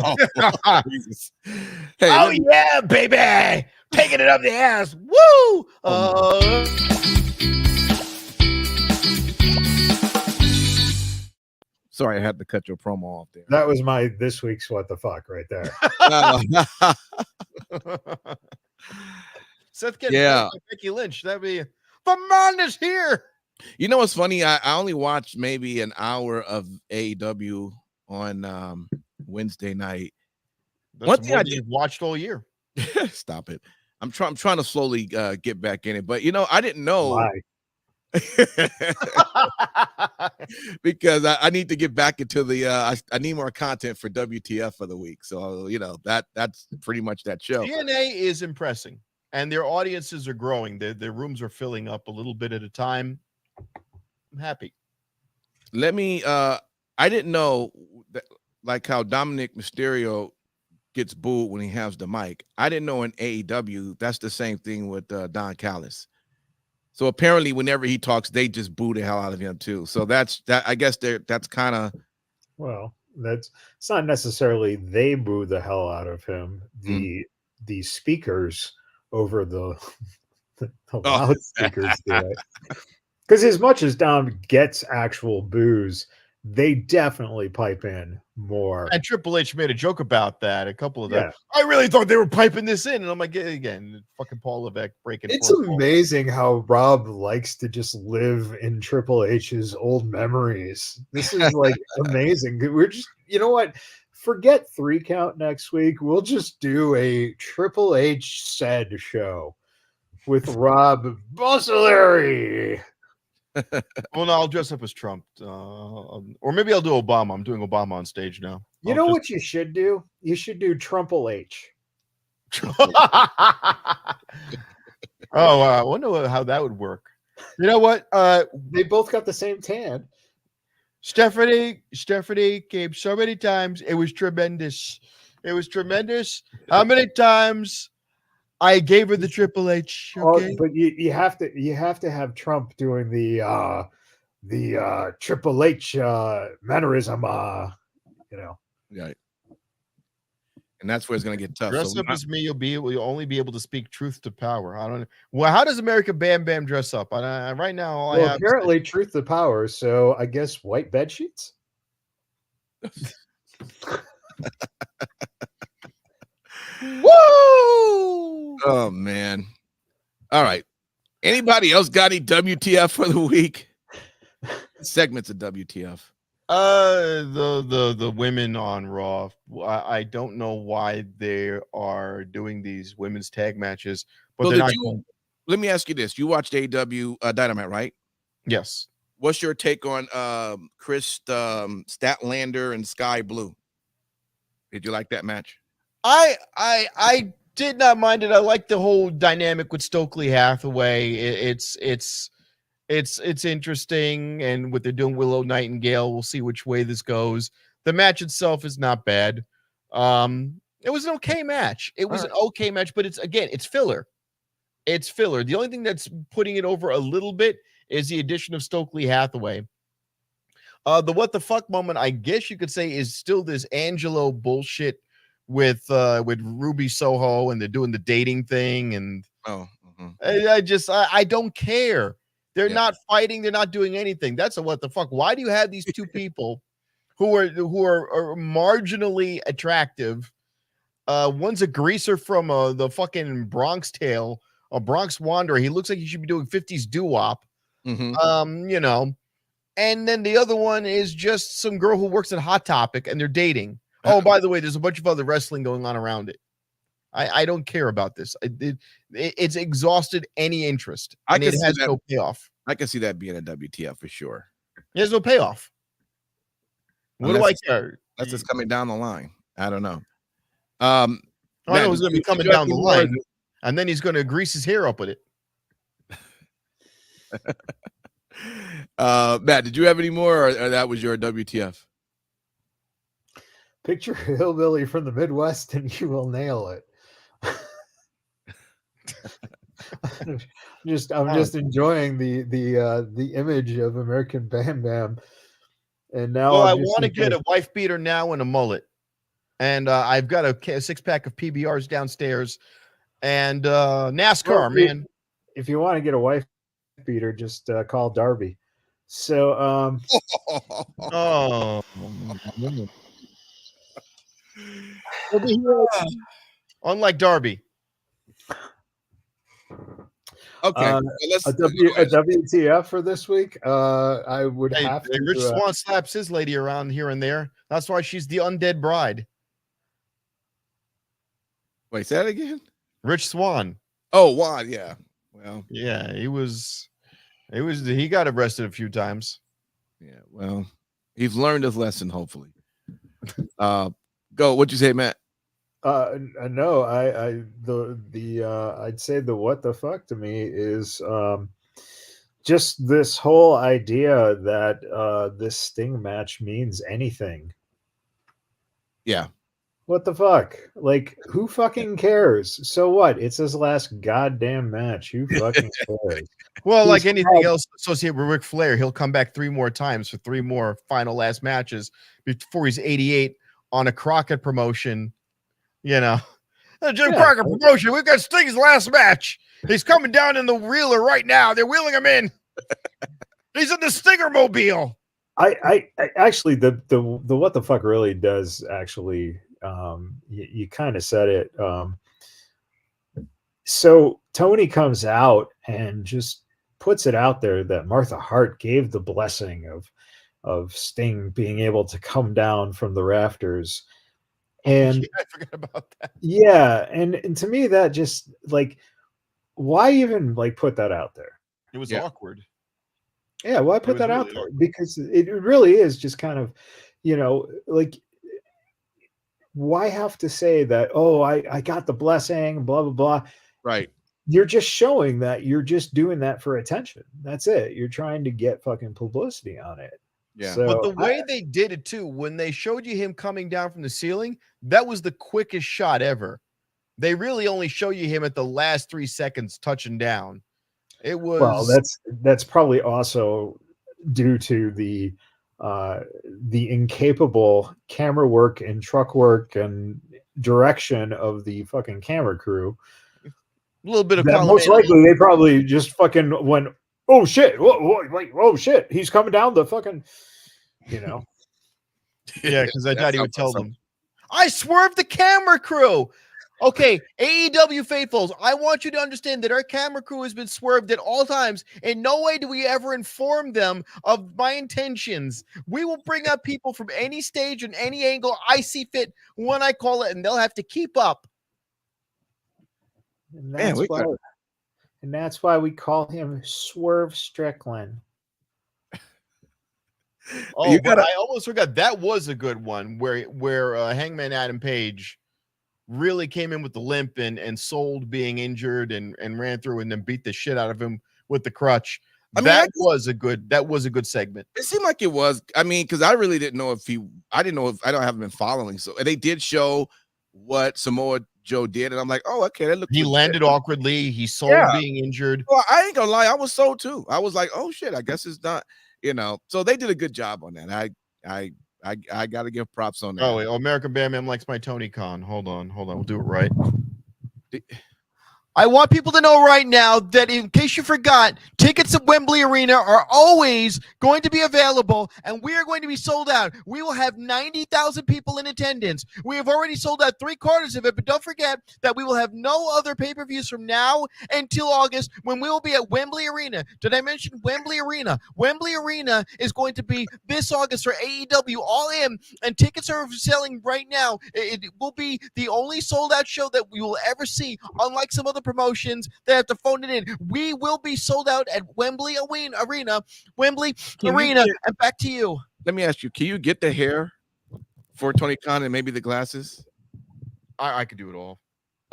[SPEAKER 2] Hey, yeah, baby, taking it up the ass. Woo!
[SPEAKER 1] sorry, I had to cut your promo off there.
[SPEAKER 3] That was my this week's what the fuck right there.
[SPEAKER 2] Seth getting played by Becky Lynch. That'd be the man is here.
[SPEAKER 1] You know what's funny? I only watched maybe an hour of AEW on Wednesday night.
[SPEAKER 2] That's one thing you've watched all year.
[SPEAKER 1] Stop it. I'm trying to slowly get back in it, but I didn't know.
[SPEAKER 3] Why?
[SPEAKER 1] Because I need to get back into the I need more content for WTF for the week. So that's pretty much that show.
[SPEAKER 2] TNA is impressing, and their audiences are growing. Their rooms are filling up a little bit at a time. I'm happy.
[SPEAKER 1] Let me I didn't know that, like how Dominic Mysterio gets booed when he has the mic. I didn't know in AEW that's the same thing with Don Callis. So apparently, whenever he talks, they just boo the hell out of him too. So that's that. I guess that's kind of.
[SPEAKER 3] Well, it's not necessarily they boo the hell out of him. The speakers over the loudspeakers do it. Because as much as Dom gets actual boos, they definitely pipe in more.
[SPEAKER 2] And Triple H made a joke about that. A couple of them. I really thought they were piping this in, and I'm like, again, fucking Paul Levesque breaking.
[SPEAKER 3] It's amazing how Rob likes to just live in Triple H's old memories. This is like amazing. We're just, you know what? Forget 3 count next week. We'll just do a Triple H said show with Rob Bossellari.
[SPEAKER 2] Well, no, I'll dress up as Trump, or maybe I'll do Obama. I'm doing Obama on stage now.
[SPEAKER 3] You know what you should do? You should do Trumple H.
[SPEAKER 2] I wonder how that would work. You know what?
[SPEAKER 3] They both got the same tan.
[SPEAKER 2] Stephanie came so many times. It was tremendous. It was tremendous. How many times I gave her the Triple H? Okay?
[SPEAKER 3] But you have to have Trump doing the Triple H mannerism.
[SPEAKER 1] Right. And that's where it's going to get tough.
[SPEAKER 2] Dress up as me, you'll only be able to speak truth to power. I don't know. Well, how does America Bam Bam dress up? Right now,
[SPEAKER 3] apparently truth to power. So I guess white bed sheets.
[SPEAKER 2] Woo!
[SPEAKER 1] Oh man. All right. Anybody else got any WTF for the week? Segments of WTF.
[SPEAKER 2] The women on Raw. I don't know why they are doing these women's tag matches, but
[SPEAKER 1] let me ask you this: you watched AEW Dynamite, right?
[SPEAKER 2] Yes.
[SPEAKER 1] What's your take on Chris Statlander and Sky Blue? Did you like that match?
[SPEAKER 2] I did not mind it. I like the whole dynamic with Stokely Hathaway. It's interesting, and what they're doing Willow Nightingale. We'll see which way this goes. The match itself is not bad. It was an okay match. It was an okay match, but it's filler. It's filler. The only thing that's putting it over a little bit is the addition of Stokely Hathaway. The what the fuck moment, I guess you could say, is still this Angelo bullshit with Ruby Soho, and they're doing the dating thing, and I don't care. They're not fighting. They're not doing anything. That's a what the fuck. Why do you have these two people who are marginally attractive? One's a greaser from the fucking Bronx Tale, a Bronx Wanderer. He looks like he should be doing 50s doo-wop.
[SPEAKER 1] Mm-hmm.
[SPEAKER 2] And then the other one is just some girl who works at Hot Topic, and they're dating. Oh, by the way, there's a bunch of other wrestling going on around it. I don't care about this. It's exhausted any interest. And it has no payoff.
[SPEAKER 1] I can see that being a WTF for sure.
[SPEAKER 2] There's no payoff. What do I care?
[SPEAKER 1] That's just coming down the line. I don't know.
[SPEAKER 2] I know it's going to be coming down the line, and then he's going to grease his hair up with it.
[SPEAKER 1] Matt, did you have any more, or that was your WTF?
[SPEAKER 3] Picture a hillbilly from the Midwest, and you will nail it. I'm just enjoying the image of American Bam Bam, and now
[SPEAKER 2] I want to get a wife beater now and a mullet, and I've got a 6-pack of PBRs downstairs, and NASCAR, man.
[SPEAKER 3] If you want to get a wife beater, just call Darby. So
[SPEAKER 2] Oh. Unlike Darby.
[SPEAKER 1] Okay, so
[SPEAKER 3] a WTF for this week. I would
[SPEAKER 2] Hey,
[SPEAKER 3] have to.
[SPEAKER 2] Rich Swann slaps his lady around here and there. That's why she's the undead bride.
[SPEAKER 1] wait, say that again.
[SPEAKER 2] Rich Swann.
[SPEAKER 1] Oh, Juan, yeah. Well,
[SPEAKER 2] Yeah, he got arrested a few times.
[SPEAKER 1] yeah. Well, he's learned his lesson. Hopefully. Go. What'd you say, Matt?
[SPEAKER 3] No, I'd say the what the fuck to me is just this whole idea that this Sting match means anything.
[SPEAKER 1] Yeah.
[SPEAKER 3] What the fuck? Like, who fucking cares? So what? It's his last goddamn match. Who fucking cares?
[SPEAKER 2] Well, like anything else associated with Ric Flair, he'll come back 3 more times for 3 more final last matches before he's 88 on a Crockett promotion. You know, Jim Crockett promotion. We've got Sting's last match. He's coming down in the wheeler right now. They're wheeling him in. He's in the Stinger mobile.
[SPEAKER 3] I actually the what the fuck really does actually. You kind of said it. So Tony comes out and just puts it out there that Martha Hart gave the blessing of Sting being able to come down from the rafters. And
[SPEAKER 2] I forgot about that.
[SPEAKER 3] Yeah, and to me that just like, why even like put that out there?
[SPEAKER 2] It was awkward.
[SPEAKER 3] Yeah, why put that out there? Because it really is just kind of, like, why have to say that, oh, I got the blessing, blah, blah, blah.
[SPEAKER 1] Right.
[SPEAKER 3] You're just showing that you're just doing that for attention. That's it. You're trying to get fucking publicity on it.
[SPEAKER 1] Yeah.
[SPEAKER 3] So
[SPEAKER 2] But the way they did it too, when they showed you him coming down from the ceiling, that was the quickest shot ever. They really only show you him at the last 3 seconds touching down. It was
[SPEAKER 3] that's probably also due to the incapable camera work and truck work and direction of the fucking camera crew.
[SPEAKER 2] A little bit of
[SPEAKER 3] most likely they probably just fucking went, oh shit, whoa, shit, he's coming down the fucking,
[SPEAKER 2] Yeah, because I thought he would tell them, I swerved the camera crew. Okay, AEW faithfuls, I want you to understand that our camera crew has been swerved at all times. In no way do we ever inform them of my intentions. We will bring up people from any stage and any angle I see fit when I call it, and they'll have to keep up.
[SPEAKER 3] And that's why we call him Swerve Strickland.
[SPEAKER 2] Oh, I almost forgot. That was a good one where Hangman Adam Page really came in with the limp and sold being injured and ran through and then beat the shit out of him with the crutch. That was a good segment.
[SPEAKER 1] It seemed like it was. I mean, because I really didn't know if I haven't been following. So they did show what Samoa Joe did, and I'm like, oh, okay, that looked.
[SPEAKER 2] He landed awkwardly. He sold being injured.
[SPEAKER 1] Well, I ain't gonna lie, I was sold too. I was like, oh shit, I guess it's not. So they did a good job on that. I got to give props on that.
[SPEAKER 2] Oh, wait, American Bandman likes my Tony Khan. Hold on. We'll do it right. I want people to know right now that in case you forgot, tickets at Wembley Arena are always going to be available, and we are going to be sold out. We will have 90,000 people in attendance. We have already sold out 3/4 of it, but don't forget that we will have no other pay-per-views from now until August when we will be at Wembley Arena. Did I mention Wembley Arena? Wembley Arena is going to be this August for AEW All In, and tickets are selling right now. It will be the only sold-out show that we will ever see, unlike some other promotions that have to phone it in. We will be sold out at Wembley Arena, and back to you.
[SPEAKER 1] Let me ask you, can you get the hair for Tony Khan and maybe the glasses?
[SPEAKER 2] I could do it all.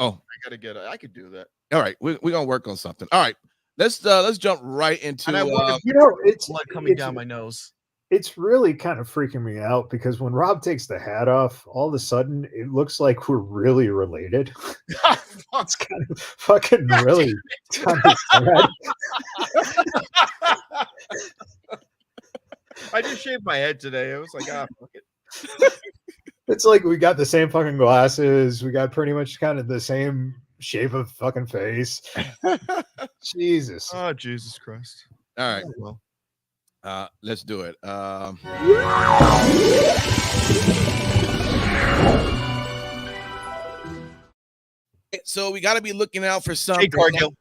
[SPEAKER 1] Oh,
[SPEAKER 2] I could do that.
[SPEAKER 1] All right, we're gonna work on something. All right, let's jump right into.
[SPEAKER 2] It's blood coming down my nose.
[SPEAKER 3] It's really kind of freaking me out because when Rob takes the hat off, all of a sudden it looks like we're really related. It's kind of fucking really kind of sad.
[SPEAKER 2] I just shaved my head today. I was like, fuck it.
[SPEAKER 3] It's like we got the same fucking glasses. We got pretty much kind of the same shape of fucking face. Jesus.
[SPEAKER 2] Oh, Jesus Christ.
[SPEAKER 1] All right.
[SPEAKER 2] Oh, well.
[SPEAKER 1] Let's do it. So we got to be looking out for something.
[SPEAKER 2] Jade Cargill.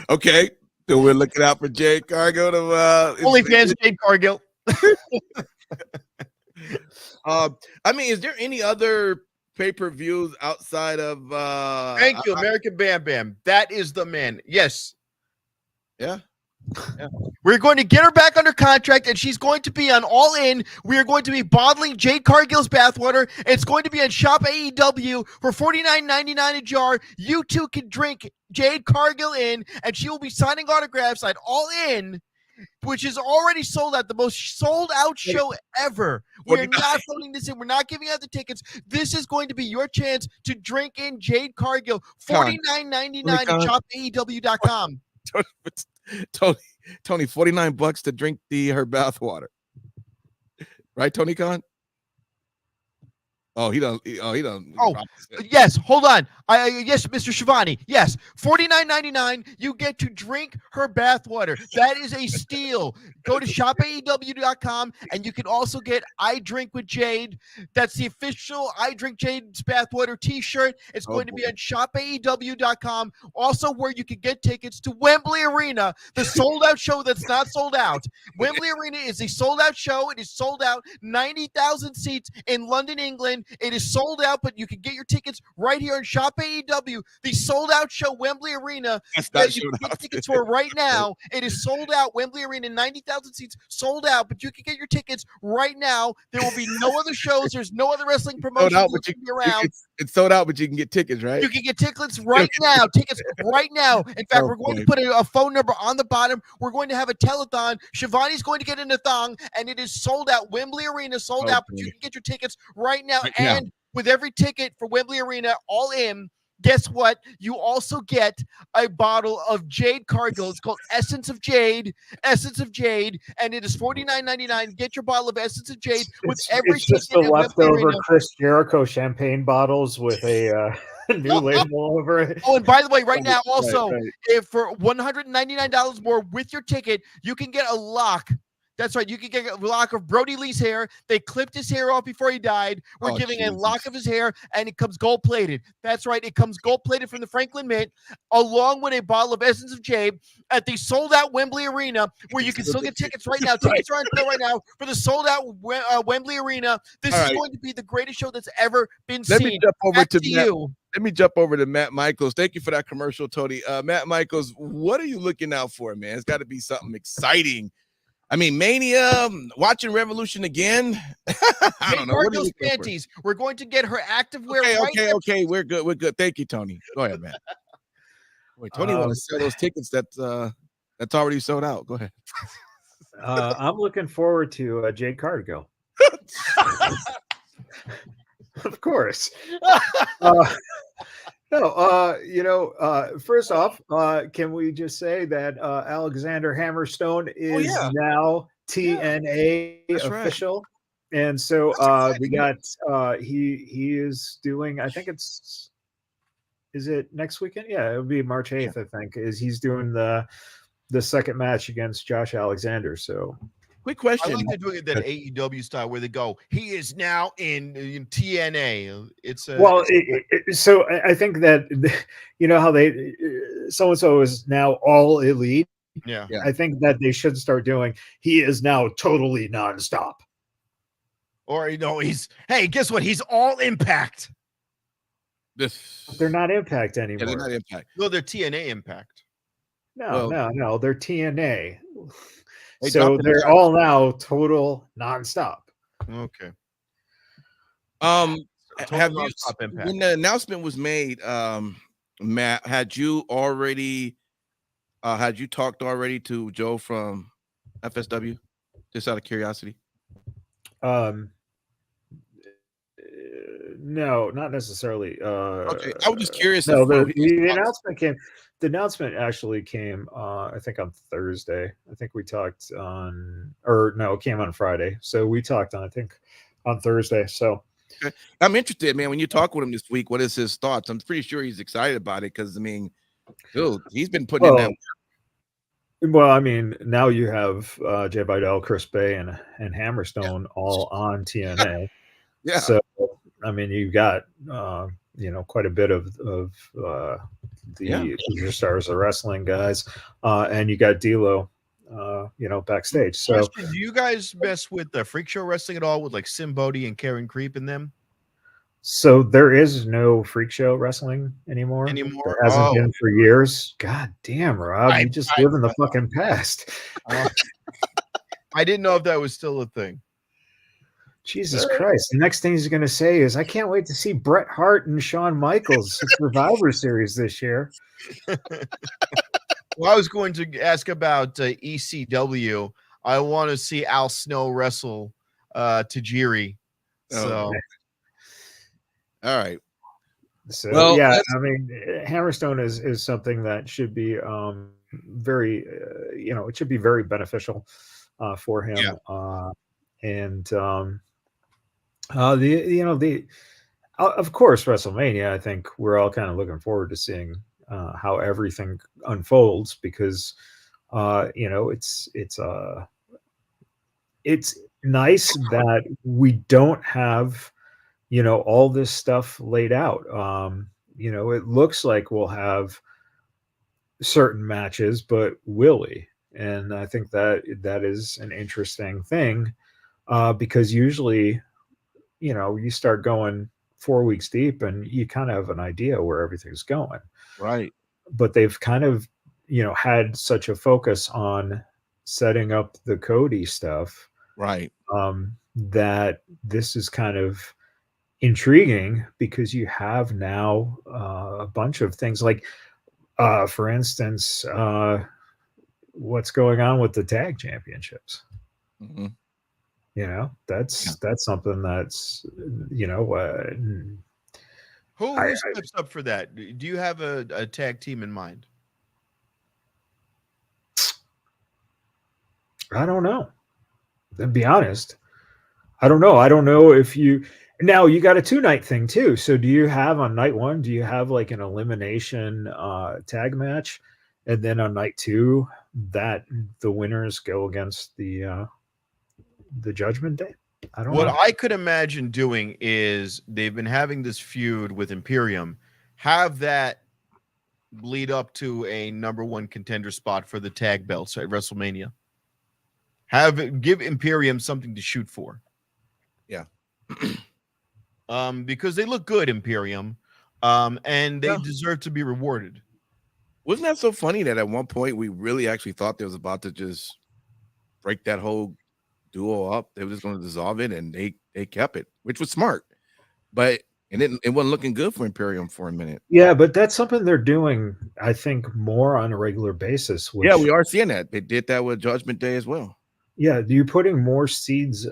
[SPEAKER 1] Okay, so we're looking out for Jade Cargill.
[SPEAKER 2] OnlyFans Jade Cargill.
[SPEAKER 1] I mean, is there any other pay-per-views outside of?
[SPEAKER 2] Thank you, American Bam Bam. That is the man. Yes.
[SPEAKER 1] Yeah.
[SPEAKER 2] We're going to get her back under contract, and she's going to be on All In. We are going to be bottling Jade Cargill's bathwater. It's going to be on Shop AEW for $49.99 a jar. You too can drink Jade Cargill in, and she will be signing autographs at All In, which is already sold out, the most sold out show ever. We're not phoning this in. We're not giving out the tickets. This is going to be your chance to drink in Jade Cargill. $49.99 at shopaew.com.
[SPEAKER 1] Tony, $49 to drink her bath water. Right, Tony Khan? Oh, he don't.
[SPEAKER 2] Oh, yes. Hold on. Yes, Mr. Shivani. Yes, $49.99. You get to drink her bathwater. That is a steal. Go to shopaew.com, and you can also get I Drink with Jade. That's the official I Drink Jade's bathwater T-shirt. It's going to be on shopaew.com. Also, where you can get tickets to Wembley Arena, the sold-out show that's not sold out. Wembley Arena is a sold-out show. It is sold out. 90,000 seats in London, England. It is sold out, but you can get your tickets right here on Shop AEW, the sold-out show, Wembley Arena. That you can get tickets for right now. It is sold out, Wembley Arena, 90,000 seats, sold out, but you can get your tickets right now. There will be no other shows. There's no other wrestling promotions around.
[SPEAKER 1] It's sold out, but you can get tickets, right?
[SPEAKER 2] You can get tickets right now. Tickets right now. In fact, we're going to put a phone number on the bottom. We're going to have a telethon. Shivani's going to get in the thong, and it is sold out. Wembley Arena sold out, but you can get your tickets right now. And with every ticket for Wembley Arena, All In, guess what? You also get a bottle of Jade Cargill. It's called Essence of Jade, and it is $49.99. Get your bottle of Essence of Jade with every
[SPEAKER 3] ticket. It's just the leftover Chris Jericho champagne bottles with a new label over it.
[SPEAKER 2] Oh, and by the way, right now, also, if for $199 more with your ticket, you can get a lock. That's right. You can get a lock of Brody Lee's hair. They clipped his hair off before he died. We're giving a lock of his hair, and it comes gold-plated. That's right. It comes gold-plated from the Franklin Mint, along with a bottle of Essence of Jade at the sold-out Wembley Arena, where you can still get tickets right now. Tickets are on sale right now for the sold-out Wembley Arena. This is going to be the greatest show that's ever been seen.
[SPEAKER 1] Let me jump over to Matt Michaels. Thank you for that commercial, Tony. Matt Michaels, what are you looking out for, man? It's got to be something exciting. I mean, Mania, watching Revolution again. I don't know.
[SPEAKER 2] What panties. We're going to get her activewear.
[SPEAKER 1] Okay. We're good. Thank you, Tony. Go ahead, man. Wait, Tony wants to sell those tickets that's already sold out. Go ahead.
[SPEAKER 3] I'm looking forward to Jade Cargill. Of course. First off, can we just say that Alexander Hammerstone is now TNA official? Right. And so we got he is doing, I think is it next weekend? Yeah, it would be March 8th, I think, he's doing the second match against Josh Alexander. So
[SPEAKER 1] quick question.
[SPEAKER 2] I like they're doing it that AEW style where they go, he is now in TNA.
[SPEAKER 3] So I think that, you know how they so-and-so is now all elite.
[SPEAKER 2] Yeah.
[SPEAKER 3] I think that they should start doing, he is now totally nonstop.
[SPEAKER 2] Or, hey, guess what? He's all Impact.
[SPEAKER 3] They're not Impact anymore.
[SPEAKER 1] Yeah, they're not Impact.
[SPEAKER 2] No, they're TNA Impact.
[SPEAKER 3] No, they're TNA. So they're all now total nonstop.
[SPEAKER 2] Okay.
[SPEAKER 1] When the announcement was made, Matt, had you talked already to Joe from FSW? Just out of curiosity.
[SPEAKER 3] No, not necessarily.
[SPEAKER 1] Okay, I was just curious.
[SPEAKER 3] No, the announcement came. The announcement actually came, I think, on Thursday. I think we talked it came on Friday. So we talked on Thursday. So
[SPEAKER 1] okay. I'm interested, man. When you talk with him this week, what is his thoughts? I'm pretty sure he's excited about it because, I mean, Dude, he's been putting in that.
[SPEAKER 3] Well, I mean, now you have Jay Vidal, Chris Bay, and Hammerstone all on TNA.
[SPEAKER 1] Yeah.
[SPEAKER 3] So, I mean, you've got quite a bit of the Future Stars of Wrestling guys, and you got D'Lo, backstage. So,
[SPEAKER 2] do you guys mess with the Freak Show Wrestling at all with like Sim Bodie and Karen Creep in them?
[SPEAKER 3] So there is no Freak Show Wrestling anymore. There hasn't been for years. God damn, Rob, you just live in the fucking past.
[SPEAKER 2] I didn't know if that was still a thing.
[SPEAKER 3] Jesus Christ. The next thing he's going to say is, I can't wait to see Bret Hart and Shawn Michaels at Survivor Series this year.
[SPEAKER 2] Well, I was going to ask about ECW. I want to see Al Snow wrestle Tajiri. So,
[SPEAKER 1] all right.
[SPEAKER 3] So, well, yeah, I mean, Hammerstone is something that should be very, it should be very beneficial for him. Yeah. Of course, WrestleMania, I think we're all kind of looking forward to seeing how everything unfolds, because it's nice that we don't have all this stuff laid out. It looks like we'll have certain matches, but will we? And I think that is an interesting thing, because usually you start going 4 weeks deep and you kind of have an idea where everything's going.
[SPEAKER 1] Right.
[SPEAKER 3] But they've kind of, had such a focus on setting up the Cody stuff.
[SPEAKER 1] Right.
[SPEAKER 3] That this is kind of intriguing, because you have now a bunch of things like, for instance, what's going on with the tag championships.
[SPEAKER 1] Mm-hmm.
[SPEAKER 3] That's something that's,
[SPEAKER 2] who steps up for that? Do you have a tag team in mind?
[SPEAKER 3] I don't know. To be honest, I don't know. I don't know if you got a 2-night thing too. So do you have on night 1, do you have like an elimination tag match, and then on night 2 that the winners go against the Judgment Day? I don't know. What
[SPEAKER 2] I could imagine doing is, they've been having this feud with Imperium, have that lead up to a number 1 contender spot for the tag belts at WrestleMania. Give Imperium something to shoot for.
[SPEAKER 1] Yeah.
[SPEAKER 2] Because they look good, Imperium, and they deserve to be rewarded.
[SPEAKER 1] Wasn't that so funny that at one point we really actually thought they was about to just break that whole duo up? They were just going to dissolve it, and they kept it, which was smart. But it wasn't looking good for Imperium for a minute.
[SPEAKER 3] Yeah, but that's something they're doing, I think, more on a regular basis.
[SPEAKER 1] Yeah, we are seeing that. They did that with Judgment Day as well.
[SPEAKER 3] Yeah, you're putting more seeds.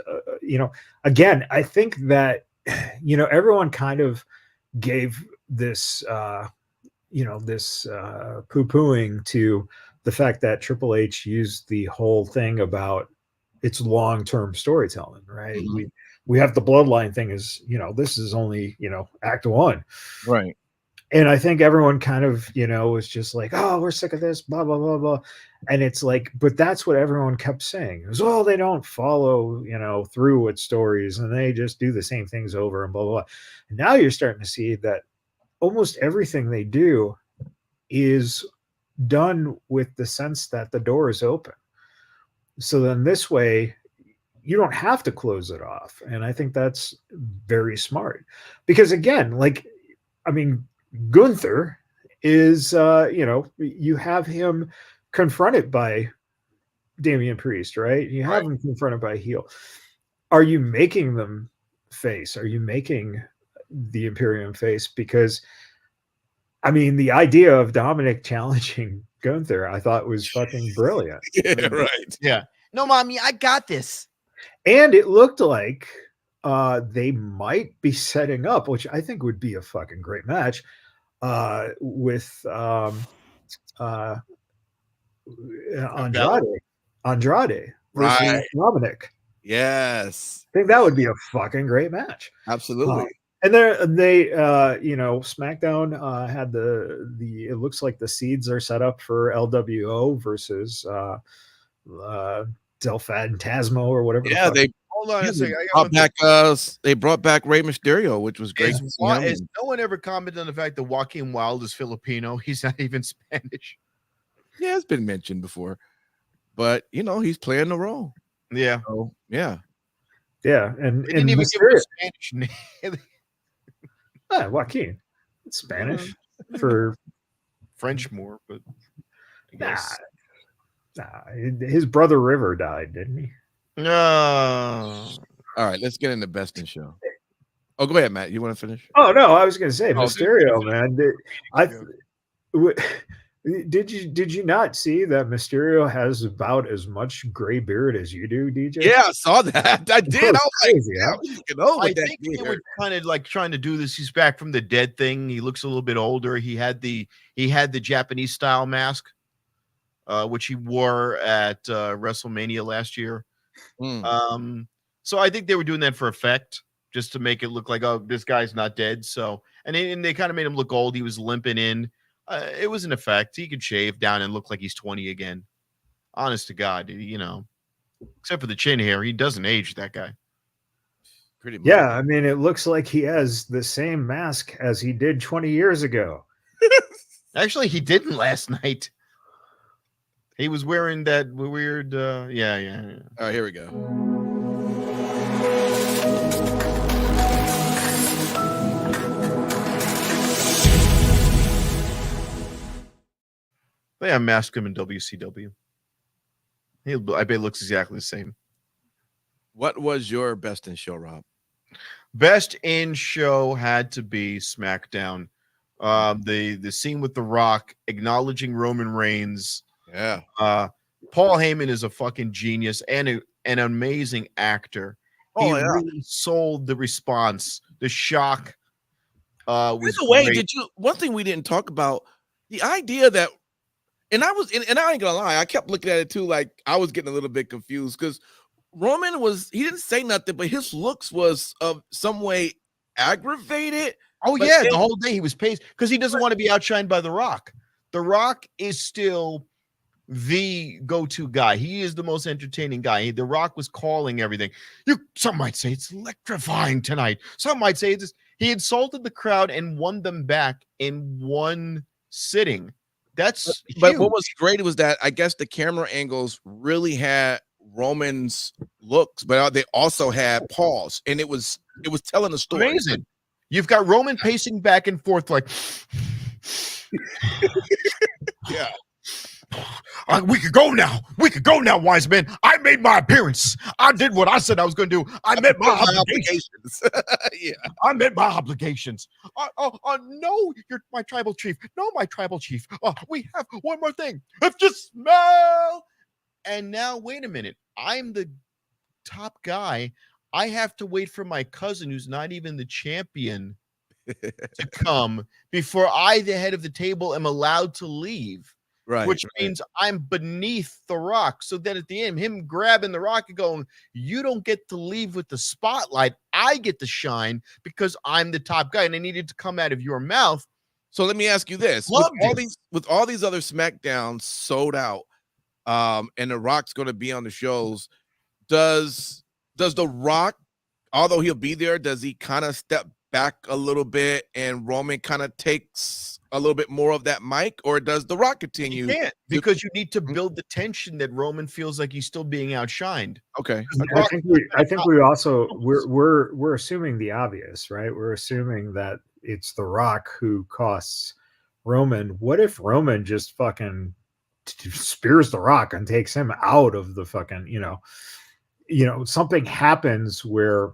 [SPEAKER 3] Again, I think that everyone kind of gave this this poo-pooing to the fact that Triple H used the whole thing about its long-term storytelling, right? Mm-hmm. We have the bloodline thing is, this is only, act 1.
[SPEAKER 1] Right.
[SPEAKER 3] And I think everyone kind of, was just like, oh, we're sick of this, blah, blah, blah, blah. And it's like, but that's what everyone kept saying. It was, oh, they don't follow, through with stories, and they just do the same things over and blah, blah, blah. And now you're starting to see that almost everything they do is done with the sense that the door is open. So then this way, you don't have to close it off. And I think that's very smart. Because again, Gunther is, you have him confronted by Damian Priest, right? You have him confronted by a heel. Are you making them face? Are you making the Imperium face? Because, the idea of Dominic challenging Gunther, I thought was fucking brilliant.
[SPEAKER 1] Yeah, right.
[SPEAKER 2] Yeah. No, mommy, I got this.
[SPEAKER 3] And it looked like they might be setting up, which I think would be a fucking great match, with Andrade versus Dominic.
[SPEAKER 1] Yes.
[SPEAKER 3] I think that would be a fucking great match.
[SPEAKER 1] Absolutely.
[SPEAKER 3] And they SmackDown had the it looks like the seeds are set up for LWO versus Del Fantasmo or whatever.
[SPEAKER 1] Yeah,
[SPEAKER 3] the fuck.
[SPEAKER 2] Hold on a second.
[SPEAKER 1] They brought back Rey Mysterio, which was great.
[SPEAKER 2] Is no one ever commented on the fact that Joaquin Wilde is Filipino? He's not even Spanish.
[SPEAKER 1] Yeah, it's been mentioned before, but he's playing the role.
[SPEAKER 2] Yeah.
[SPEAKER 1] So, yeah.
[SPEAKER 3] Yeah, and
[SPEAKER 2] they didn't even give him a Spanish name.
[SPEAKER 3] Joaquin. It's Spanish for
[SPEAKER 2] French more, but
[SPEAKER 3] nah, his brother River died, didn't he?
[SPEAKER 2] No.
[SPEAKER 1] All right, let's get into Best in Show. Oh, go ahead, Matt. You want to finish?
[SPEAKER 3] Oh no, I was going to say Mysterio, man. Did you not see that Mysterio has about as much gray beard as you do, DJ?
[SPEAKER 1] Yeah, I saw that. I did. I was
[SPEAKER 3] crazy,
[SPEAKER 1] I
[SPEAKER 2] think they were kind of like trying to do this. He's back from the dead thing. He looks a little bit older. He had the Japanese style mask, which he wore at WrestleMania last year. So I think they were doing that for effect, just to make it look like, oh, this guy's not dead. So and they kind of made him look old. He was limping in. It was an effect. He could shave down and look like he's 20 again. Honest to God, except for the chin hair, he doesn't age, that guy.
[SPEAKER 1] Pretty much.
[SPEAKER 3] Yeah, I mean, it looks like he has the same mask as he did 20 years ago.
[SPEAKER 2] Actually, he didn't last night. He was wearing that weird, yeah.
[SPEAKER 1] All right, here we go.
[SPEAKER 2] They unmasked him in WCW. I bet he looks exactly the same.
[SPEAKER 1] What was your Best in Show, Rob?
[SPEAKER 2] Best in Show had to be SmackDown. The scene with The Rock acknowledging Roman Reigns.
[SPEAKER 1] Yeah.
[SPEAKER 2] Paul Heyman is a fucking genius and an amazing actor. He really sold the response. The shock was
[SPEAKER 1] By the way,
[SPEAKER 2] great.
[SPEAKER 1] one thing we didn't talk about, the idea that, and I ain't gonna lie, I kept looking at it too, like I was getting a little bit confused because Roman he didn't say nothing, but his looks was of some way aggravated.
[SPEAKER 2] Oh yeah, the whole day he was paced because he doesn't want to be outshined by The Rock. The Rock is still the go-to guy. He is the most entertaining guy. The Rock was calling everything. Some might say it's electrifying tonight. Some might say this. He insulted the crowd and won them back in one sitting. But
[SPEAKER 1] what was great was that I guess the camera angles really had Roman's looks, but they also had Paul's, and it was telling a story.
[SPEAKER 2] Amazing. You've got Roman pacing back and forth like,
[SPEAKER 1] yeah.
[SPEAKER 2] We could go now. Wise men. I made my appearance. I did what I said I was going to do. I met my obligations.
[SPEAKER 1] Yeah.
[SPEAKER 2] I met my obligations. No, you're my tribal chief. No, my tribal chief. We have one more thing. If you smell. And now, wait a minute. I'm the top guy. I have to wait for my cousin, who's not even the champion, to come before I, the head of the table, am allowed to leave.
[SPEAKER 1] Right,
[SPEAKER 2] which means I'm beneath The Rock. So then at the end, him grabbing The Rock and going, you don't get to leave with the spotlight. I get to shine because I'm the top guy, and I needed to come out of your mouth.
[SPEAKER 1] So let me ask you this: with all these other SmackDowns sold out, and The Rock's going to be on the shows, does The Rock, although he'll be there, does he kind of step back a little bit and Roman kind of takes a little bit more of that mic, or does The Rock continue?
[SPEAKER 2] You can't, because you need to build the tension that Roman feels like he's still being outshined.
[SPEAKER 1] Okay.
[SPEAKER 3] I think we also we're assuming the obvious, right? We're assuming that it's The Rock who costs Roman. What if Roman just fucking spears The Rock and takes him out of the fucking, something happens where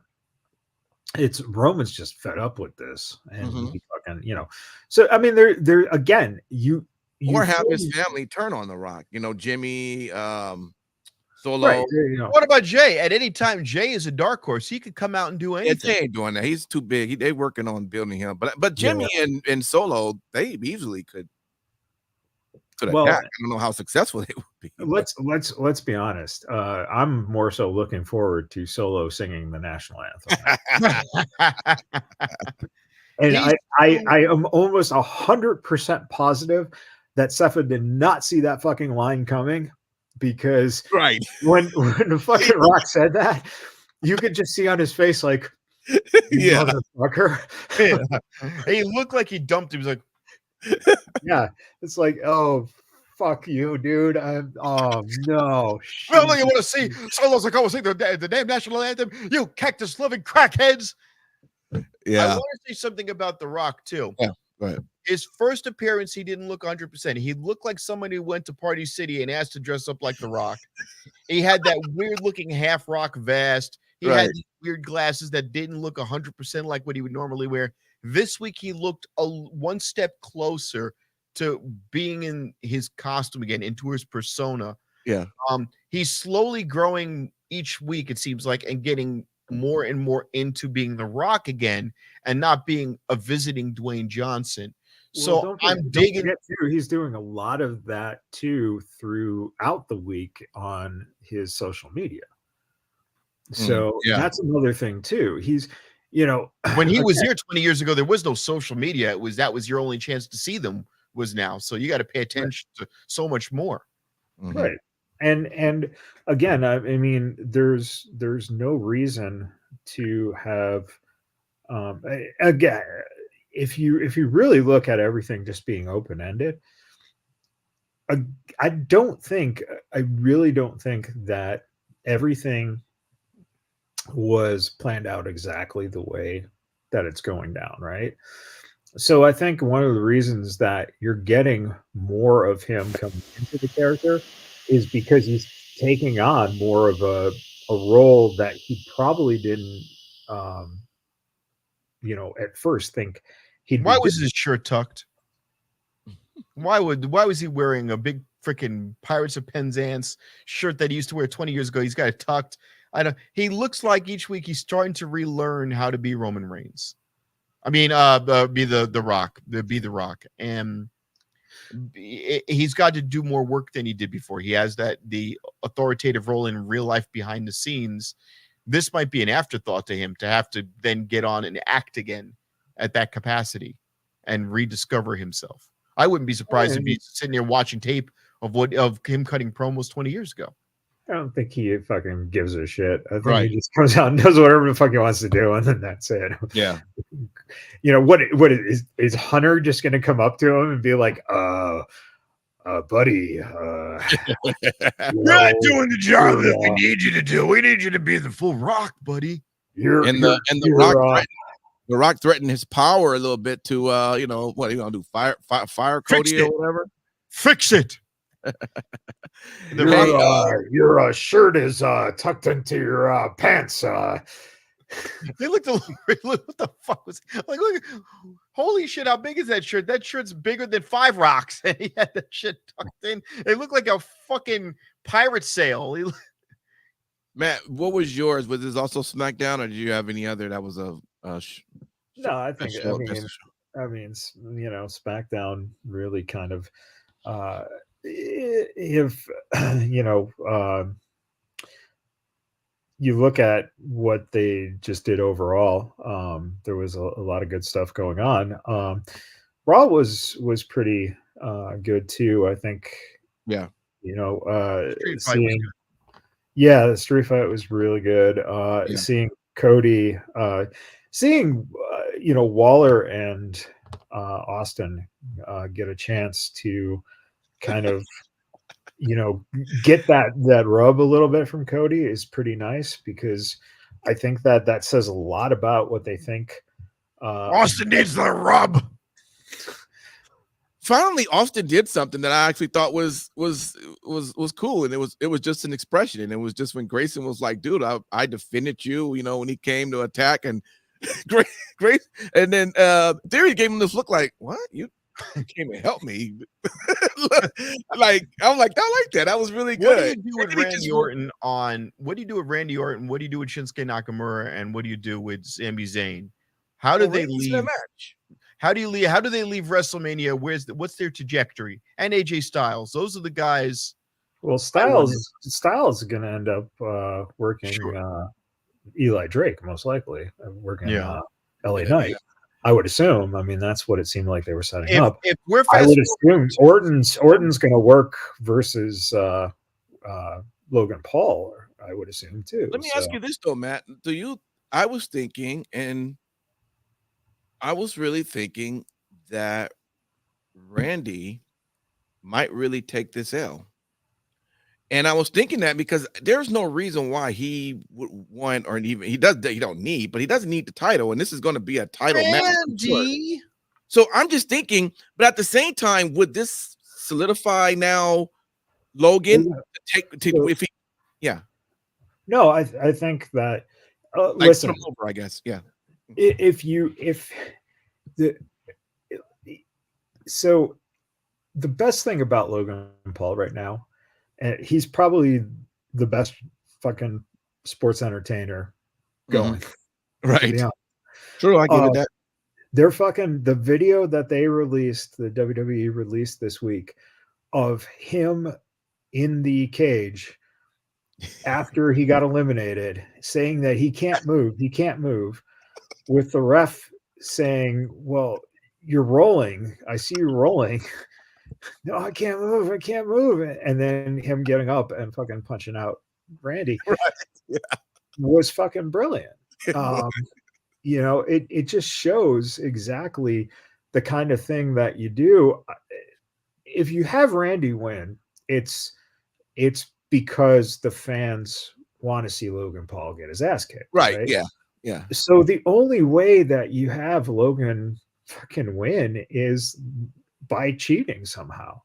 [SPEAKER 3] it's Roman's just fed up with this, and he fucking, So I mean, there again, you
[SPEAKER 1] or have his family turn on The Rock. Jimmy, Solo.
[SPEAKER 3] Right,
[SPEAKER 2] What about Jay? At any time, Jay is a dark horse. He could come out and do anything.
[SPEAKER 1] Yeah, Jay ain't doing that. He's too big. They're working on building him. But Jimmy and Solo, they easily could attack. I don't know how successful they were.
[SPEAKER 3] Let's be honest. I'm more so looking forward to Solo singing the national anthem. And I am almost 100% positive that Sefa did not see that fucking line coming, because
[SPEAKER 1] Right.
[SPEAKER 3] when the fucking Rock said that, you could just see on his face like,
[SPEAKER 1] Yeah.
[SPEAKER 3] motherfucker.
[SPEAKER 2] He looked like he dumped him. He was like,
[SPEAKER 3] Yeah, it's like, oh, fuck you, dude. Oh no.
[SPEAKER 2] well, you want to see Solo's like, I was sing the damn national anthem, you cactus loving crackheads.
[SPEAKER 1] Yeah.
[SPEAKER 2] I want to say something about The Rock too.
[SPEAKER 1] Yeah, go ahead.
[SPEAKER 2] His first appearance, he didn't look 100%. He looked like somebody who went to Party City and asked to dress up like The Rock. He had that weird looking half rock vest. He had these weird glasses that didn't look 100% like what he would normally wear. This week, he looked one step closer to being in his costume again, into his persona.
[SPEAKER 1] Yeah.
[SPEAKER 2] He's slowly growing each week, it seems like, and getting more and more into being The Rock again and not being a visiting Dwayne Johnson. So I'm digging.
[SPEAKER 3] Too, he's doing a lot of that too throughout the week on his social media. So that's another thing too. He's,
[SPEAKER 2] when he was here 20 years ago, there was no social media. That was your only chance to see them was now. So you got to pay attention to so much more.
[SPEAKER 1] Mm-hmm.
[SPEAKER 3] Right. And again, I mean, there's no reason to have, again, if you really look at everything just being open-ended, I really don't think that everything was planned out exactly the way that it's going down, right? So I think one of the reasons that you're getting more of him coming into the character is because he's taking on more of a role that he probably didn't, at first think he'd.
[SPEAKER 2] Why was his shirt tucked? Why was he wearing a big freaking Pirates of Penzance shirt that he used to wear 20 years ago? He's got it tucked. He looks like each week he's starting to relearn how to be Roman Reigns. I mean, be the Rock, be the Rock, and he's got to do more work than he did before. He has the authoritative role in real life behind the scenes. This might be an afterthought to him to have to then get on and act again at that capacity and rediscover himself. I wouldn't be surprised if he's sitting there watching tape of him cutting promos 20 years ago.
[SPEAKER 3] I don't think he fucking gives a shit. I think he just comes out and does whatever the fuck he wants to do, and then that's it.
[SPEAKER 1] Yeah.
[SPEAKER 3] What is Hunter just going to come up to him and be like, buddy, you're
[SPEAKER 2] not doing the job that we need you to do. We need you to be the full Rock, buddy.
[SPEAKER 1] The Rock threatened his power a little bit to what are you gonna do? Fire Cody or whatever?
[SPEAKER 2] Fix it.
[SPEAKER 3] Your shirt is tucked into your pants.
[SPEAKER 2] They looked what the fuck was like? Look, holy shit! How big is that shirt? That shirt's bigger than 5 Rocks, and he had that shit tucked in. It looked like a fucking pirate sail.
[SPEAKER 3] Matt, what was yours? Was this also SmackDown, or did you have any other that was no? I think I mean SmackDown really kind of if you look at what they just did overall, there was a lot of good stuff going on. Raw was pretty good too, I think.
[SPEAKER 1] Yeah.
[SPEAKER 3] The Street Fight was really good. Seeing Cody, seeing Waller and Austin get a chance to kind of get that rub a little bit from Cody is pretty nice, because I think that says a lot about what they think.
[SPEAKER 2] Austin needs the rub.
[SPEAKER 1] Finally, Austin did something that I actually thought was cool, and it was just an expression, and it was just when Grayson was like, "Dude, I defended you," when he came to attack, and Grace, and then Theory gave him this look like, "What? You came to help me?" Like I'm like, I like that. That was really good.
[SPEAKER 2] What do you do with Randy Orton What do you do with Randy Orton? What do you do with Shinsuke Nakamura? And what do you do with Sami Zayn? How do they leave? Match? How do they leave WrestleMania? What's their trajectory? And AJ Styles. Those are the guys
[SPEAKER 3] Well, Styles is going to end up working Eli Drake, most likely, working LA Knight. I would assume. I mean, that's what it seemed like they were setting up.
[SPEAKER 2] If we're
[SPEAKER 3] I would assume Orton's going to work versus Logan Paul. I would assume too.
[SPEAKER 1] Let me ask you this though, Matt. I was thinking, and I was really thinking that Randy might really take this L. And I was thinking that because there's no reason why he would want, or even he doesn't need the title, and this is going to be a title match. So I'm just thinking, but at the same time, would this solidify now Logan if he? Yeah.
[SPEAKER 3] No, I think that.
[SPEAKER 1] Listen, over, I guess. Yeah.
[SPEAKER 3] So the best thing about Logan Paul right now, he's probably the best fucking sports entertainer going.
[SPEAKER 1] Right. True, I give it that.
[SPEAKER 3] They're the video that they released, the WWE released this week, of him in the cage after he got eliminated, saying that he can't move, with the ref saying, well, you're rolling. I see you rolling. No, I can't move. And then him getting up and fucking punching out Randy was fucking brilliant. It just shows exactly the kind of thing that you do. If you have Randy win, it's because the fans want to see Logan Paul get his ass kicked. Right?
[SPEAKER 1] Yeah.
[SPEAKER 3] So the only way that you have Logan fucking win is by cheating somehow.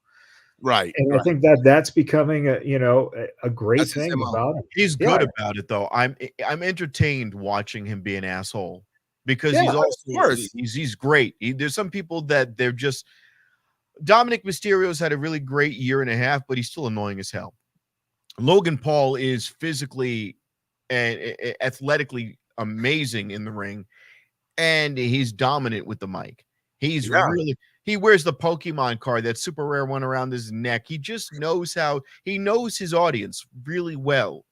[SPEAKER 1] Right.
[SPEAKER 3] And I think that's becoming a great thing about him.
[SPEAKER 2] He's good about it though. I'm entertained watching him be an asshole because he's great. There's some people that they're just Dominic Mysterio's had a really great year and a half, but he's still annoying as hell. Logan Paul is physically and athletically amazing in the ring, and he's dominant with the mic. He's he wears the Pokemon card, that super rare one around his neck. He just knows he knows his audience really well.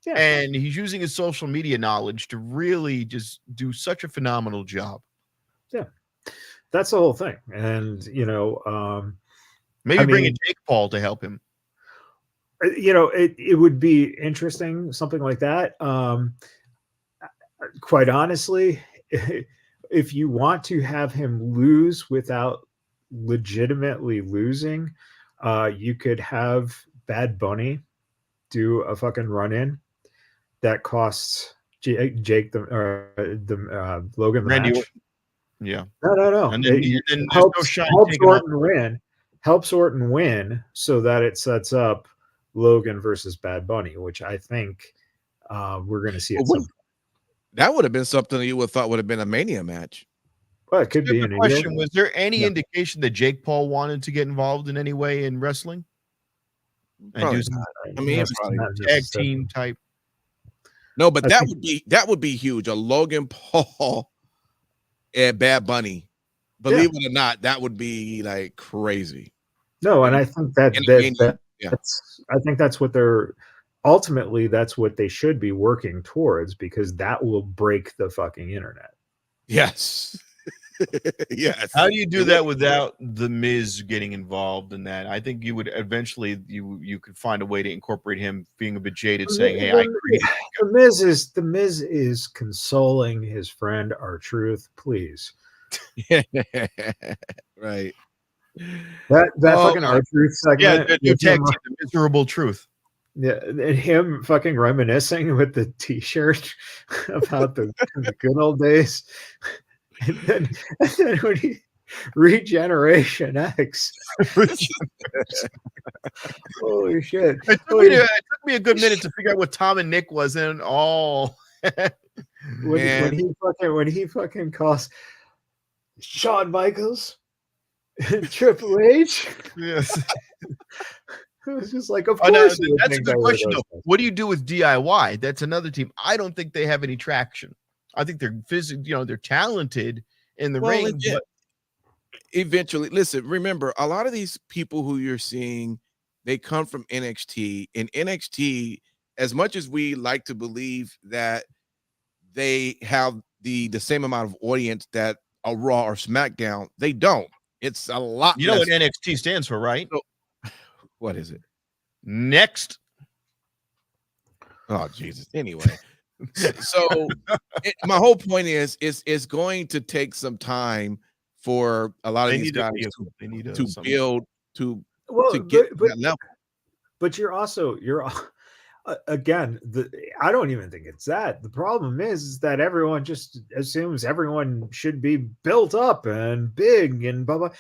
[SPEAKER 2] Yeah. And he's using his social media knowledge to really just do such a phenomenal job.
[SPEAKER 3] Yeah. That's the whole thing. And,
[SPEAKER 2] maybe bring in Jake Paul to help him.
[SPEAKER 3] It would be interesting, something like that. Quite honestly, if you want to have him lose without legitimately losing, you could have Bad Bunny do a fucking run-in that costs Jake the Logan the
[SPEAKER 2] Randy
[SPEAKER 3] match.
[SPEAKER 2] Yeah.
[SPEAKER 3] No.
[SPEAKER 2] And then
[SPEAKER 3] helps Orton win so that it sets up Logan versus Bad Bunny, which I think we're going to see.
[SPEAKER 1] That would have been something that you would have thought would have been a Mania match.
[SPEAKER 3] Well, it could be.
[SPEAKER 2] A question: was there any indication that Jake Paul wanted to get involved in any way in wrestling?
[SPEAKER 1] Probably
[SPEAKER 2] and tag team type.
[SPEAKER 1] No, but that would be huge. A Logan Paul and Bad Bunny. Believe it or not, that would be like crazy.
[SPEAKER 3] No, and I think I think that's what they're ultimately that's what they should be working towards, because that will break the fucking internet.
[SPEAKER 1] Yes. Yes.
[SPEAKER 2] How do you do that without the Miz getting involved in that? I think you would eventually you could find a way to incorporate him being a bit jaded, saying, "Hey, I agree."
[SPEAKER 3] The Miz is consoling his friend R-Truth, please.
[SPEAKER 1] Right.
[SPEAKER 3] That fucking R-Truth segment.
[SPEAKER 2] Yeah, the miserable truth.
[SPEAKER 3] Yeah, and him fucking reminiscing with the T-shirt about the good old days. And then when he Regeneration X. Holy shit.
[SPEAKER 2] It took me a good minute to figure out what Tom and Nick was in all.
[SPEAKER 3] when he fucking calls Shawn Michaels and Triple H.
[SPEAKER 2] Yes.
[SPEAKER 3] It was just like, of course.
[SPEAKER 2] That's a good question, though. What do you do with DIY? That's another team. I don't think they have any traction. I think they're they're talented in the ring. But
[SPEAKER 1] eventually, listen, remember, a lot of these people who you're seeing they come from NXT, and NXT, as much as we like to believe that they have the same amount of audience that a Raw or SmackDown, they don't. It's a lot.
[SPEAKER 2] You know what NXT stands for, right?
[SPEAKER 1] So, what is it?
[SPEAKER 2] Next.
[SPEAKER 1] Oh, Jesus. Anyway, so my whole point is it's going to take some time for a lot of these guys to build to get that level.
[SPEAKER 3] But you're again, I don't even think it's that. The problem is that everyone just assumes everyone should be built up and big and blah blah.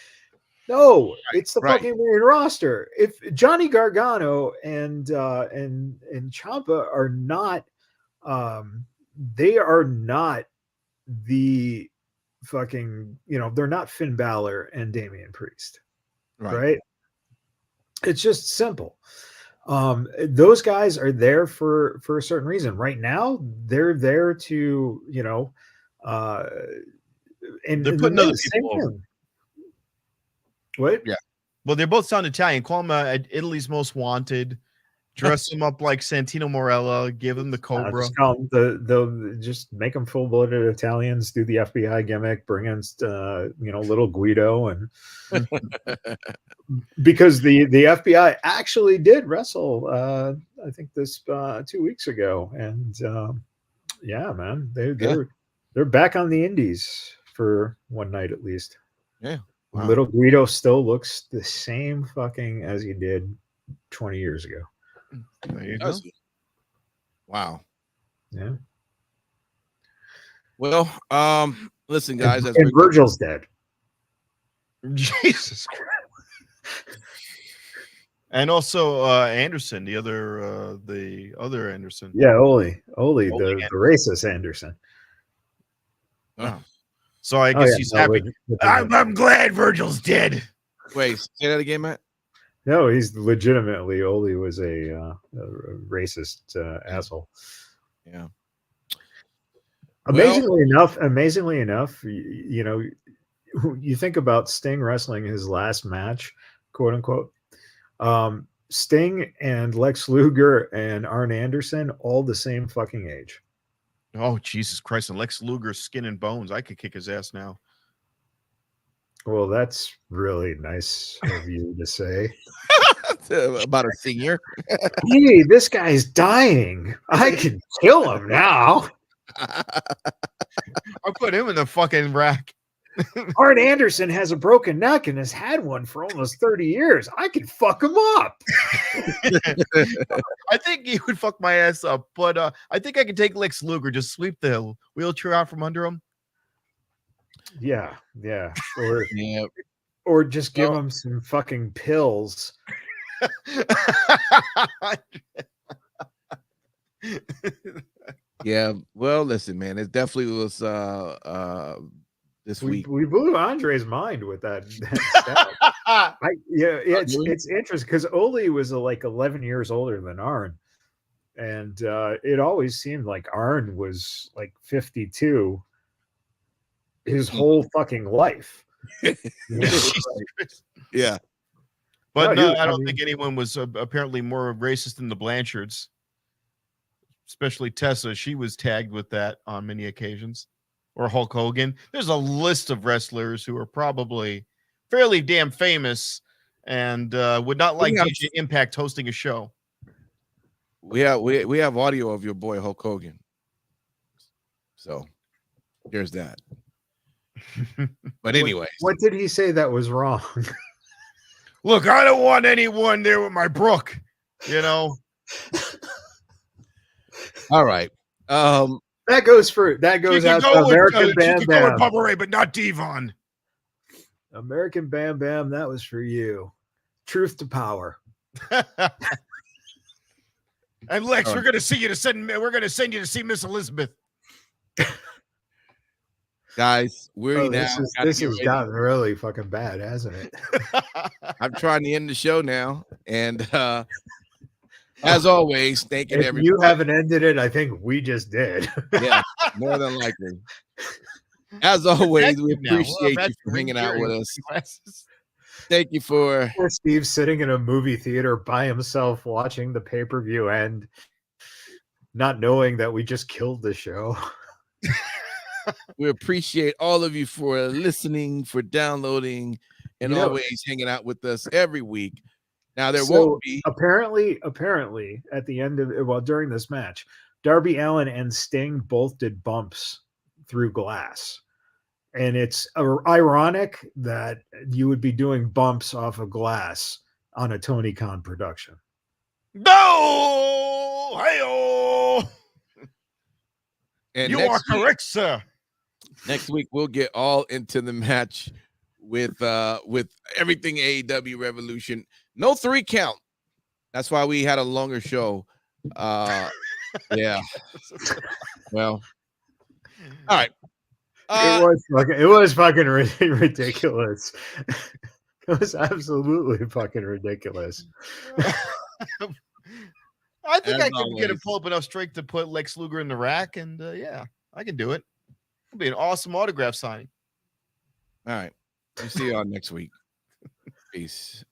[SPEAKER 3] No, it's the fucking main roster. If Johnny Gargano and Ciampa are not, they are not the fucking, they're not Finn Balor and Damian Priest, right? It's just simple. Those guys are there for a certain reason. Right now, they're there to, and
[SPEAKER 2] they're putting other people over.
[SPEAKER 3] What?
[SPEAKER 2] Yeah. Well, they both sound Italian. Call them Italy's Most Wanted. Dress them up like Santino Morella. Give them the Cobra.
[SPEAKER 3] Just call them just make them full-blooded Italians. Do the FBI gimmick. Bring in, little Guido, and because the FBI actually did wrestle. I think this 2 weeks ago, and yeah, man, they're back on the indies for one night at least.
[SPEAKER 1] Yeah. Wow.
[SPEAKER 3] Little Guido still looks the same fucking as he did 20 years ago.
[SPEAKER 2] There you go.
[SPEAKER 1] Wow.
[SPEAKER 3] Yeah.
[SPEAKER 1] Well, listen, guys.
[SPEAKER 3] And Virgil's dead.
[SPEAKER 2] Jesus Christ. And also Anderson, the other Anderson.
[SPEAKER 3] Yeah, Ole, the racist Anderson.
[SPEAKER 2] Oh. So I guess he's happy. I'm glad Virgil's dead.
[SPEAKER 1] Wait, say that again, Matt.
[SPEAKER 3] No, he's legitimately Ole was a racist asshole.
[SPEAKER 1] Yeah.
[SPEAKER 3] Amazingly enough, you think about Sting wrestling his last match, quote unquote. Sting and Lex Luger and Arn Anderson, all the same fucking age.
[SPEAKER 2] Oh, Jesus Christ. And Lex Luger's skin and bones. I could kick his ass now.
[SPEAKER 3] Well, that's really nice of you to say.
[SPEAKER 1] About a senior.
[SPEAKER 3] Hey, this guy's dying. I can kill him now.
[SPEAKER 2] I'll put him in the fucking rack.
[SPEAKER 3] Arn Anderson has a broken neck and has had one for almost 30 years. I can fuck him up.
[SPEAKER 2] I think he would fuck my ass up, but I think I can take Lex Luger, just sweep the wheelchair out from under him.
[SPEAKER 3] Yeah. Or just give him some fucking pills.
[SPEAKER 1] Yeah. Well, listen, man, it definitely was this week.
[SPEAKER 3] We blew Andre's mind with that it's interesting because Ole was like 11 years older than Arn, and it always seemed like Arn was like 52 his whole fucking life.
[SPEAKER 1] Yeah.
[SPEAKER 2] But no, I don't think anyone was apparently more racist than the Blanchards, especially Tessa. She was tagged with that on many occasions. Or Hulk Hogan. There's a list of wrestlers who are probably fairly damn famous and would not like DJ Impact hosting a show.
[SPEAKER 1] We have audio of your boy Hulk Hogan. So there's that. But anyway,
[SPEAKER 3] what did he say that was wrong?
[SPEAKER 2] Look, I don't want anyone there with my brook,
[SPEAKER 1] All right.
[SPEAKER 3] That goes out to American Bam Bam.
[SPEAKER 2] Bubba Ray, but not Devon.
[SPEAKER 3] American Bam Bam, that was for you. Truth to power.
[SPEAKER 2] And Lex, we're gonna send you to see Miss Elizabeth.
[SPEAKER 1] Guys,
[SPEAKER 3] this has gotten really fucking bad, hasn't it?
[SPEAKER 1] I'm trying to end the show now, and as always, thanking everybody.
[SPEAKER 3] You haven't ended it. I think we just did.
[SPEAKER 1] Yeah, more than likely. As always, we appreciate you for hanging out with us. Thank you for
[SPEAKER 3] Poor Steve sitting in a movie theater by himself watching the pay-per-view and not knowing that we just killed the show.
[SPEAKER 1] We appreciate all of you for listening, for downloading, and always hanging out with us every week. Now there won't be
[SPEAKER 3] apparently at the end of during this match, Darby Allin and Sting both did bumps through glass. And it's ironic that you would be doing bumps off of glass on a Tony Khan production.
[SPEAKER 2] No, hey-oh.
[SPEAKER 1] And
[SPEAKER 2] you are correct, sir.
[SPEAKER 1] Next week we'll get all into the match with everything AEW Revolution. No 3 count. That's why we had a longer show. Yeah. Well. All right.
[SPEAKER 3] It was fucking ridiculous. It was absolutely fucking ridiculous.
[SPEAKER 2] I think I can get a pull up enough strength to put Lex Luger in the rack, and yeah, I can do it. It'll be an awesome autograph signing.
[SPEAKER 1] All right. We'll see y'all next week. Peace.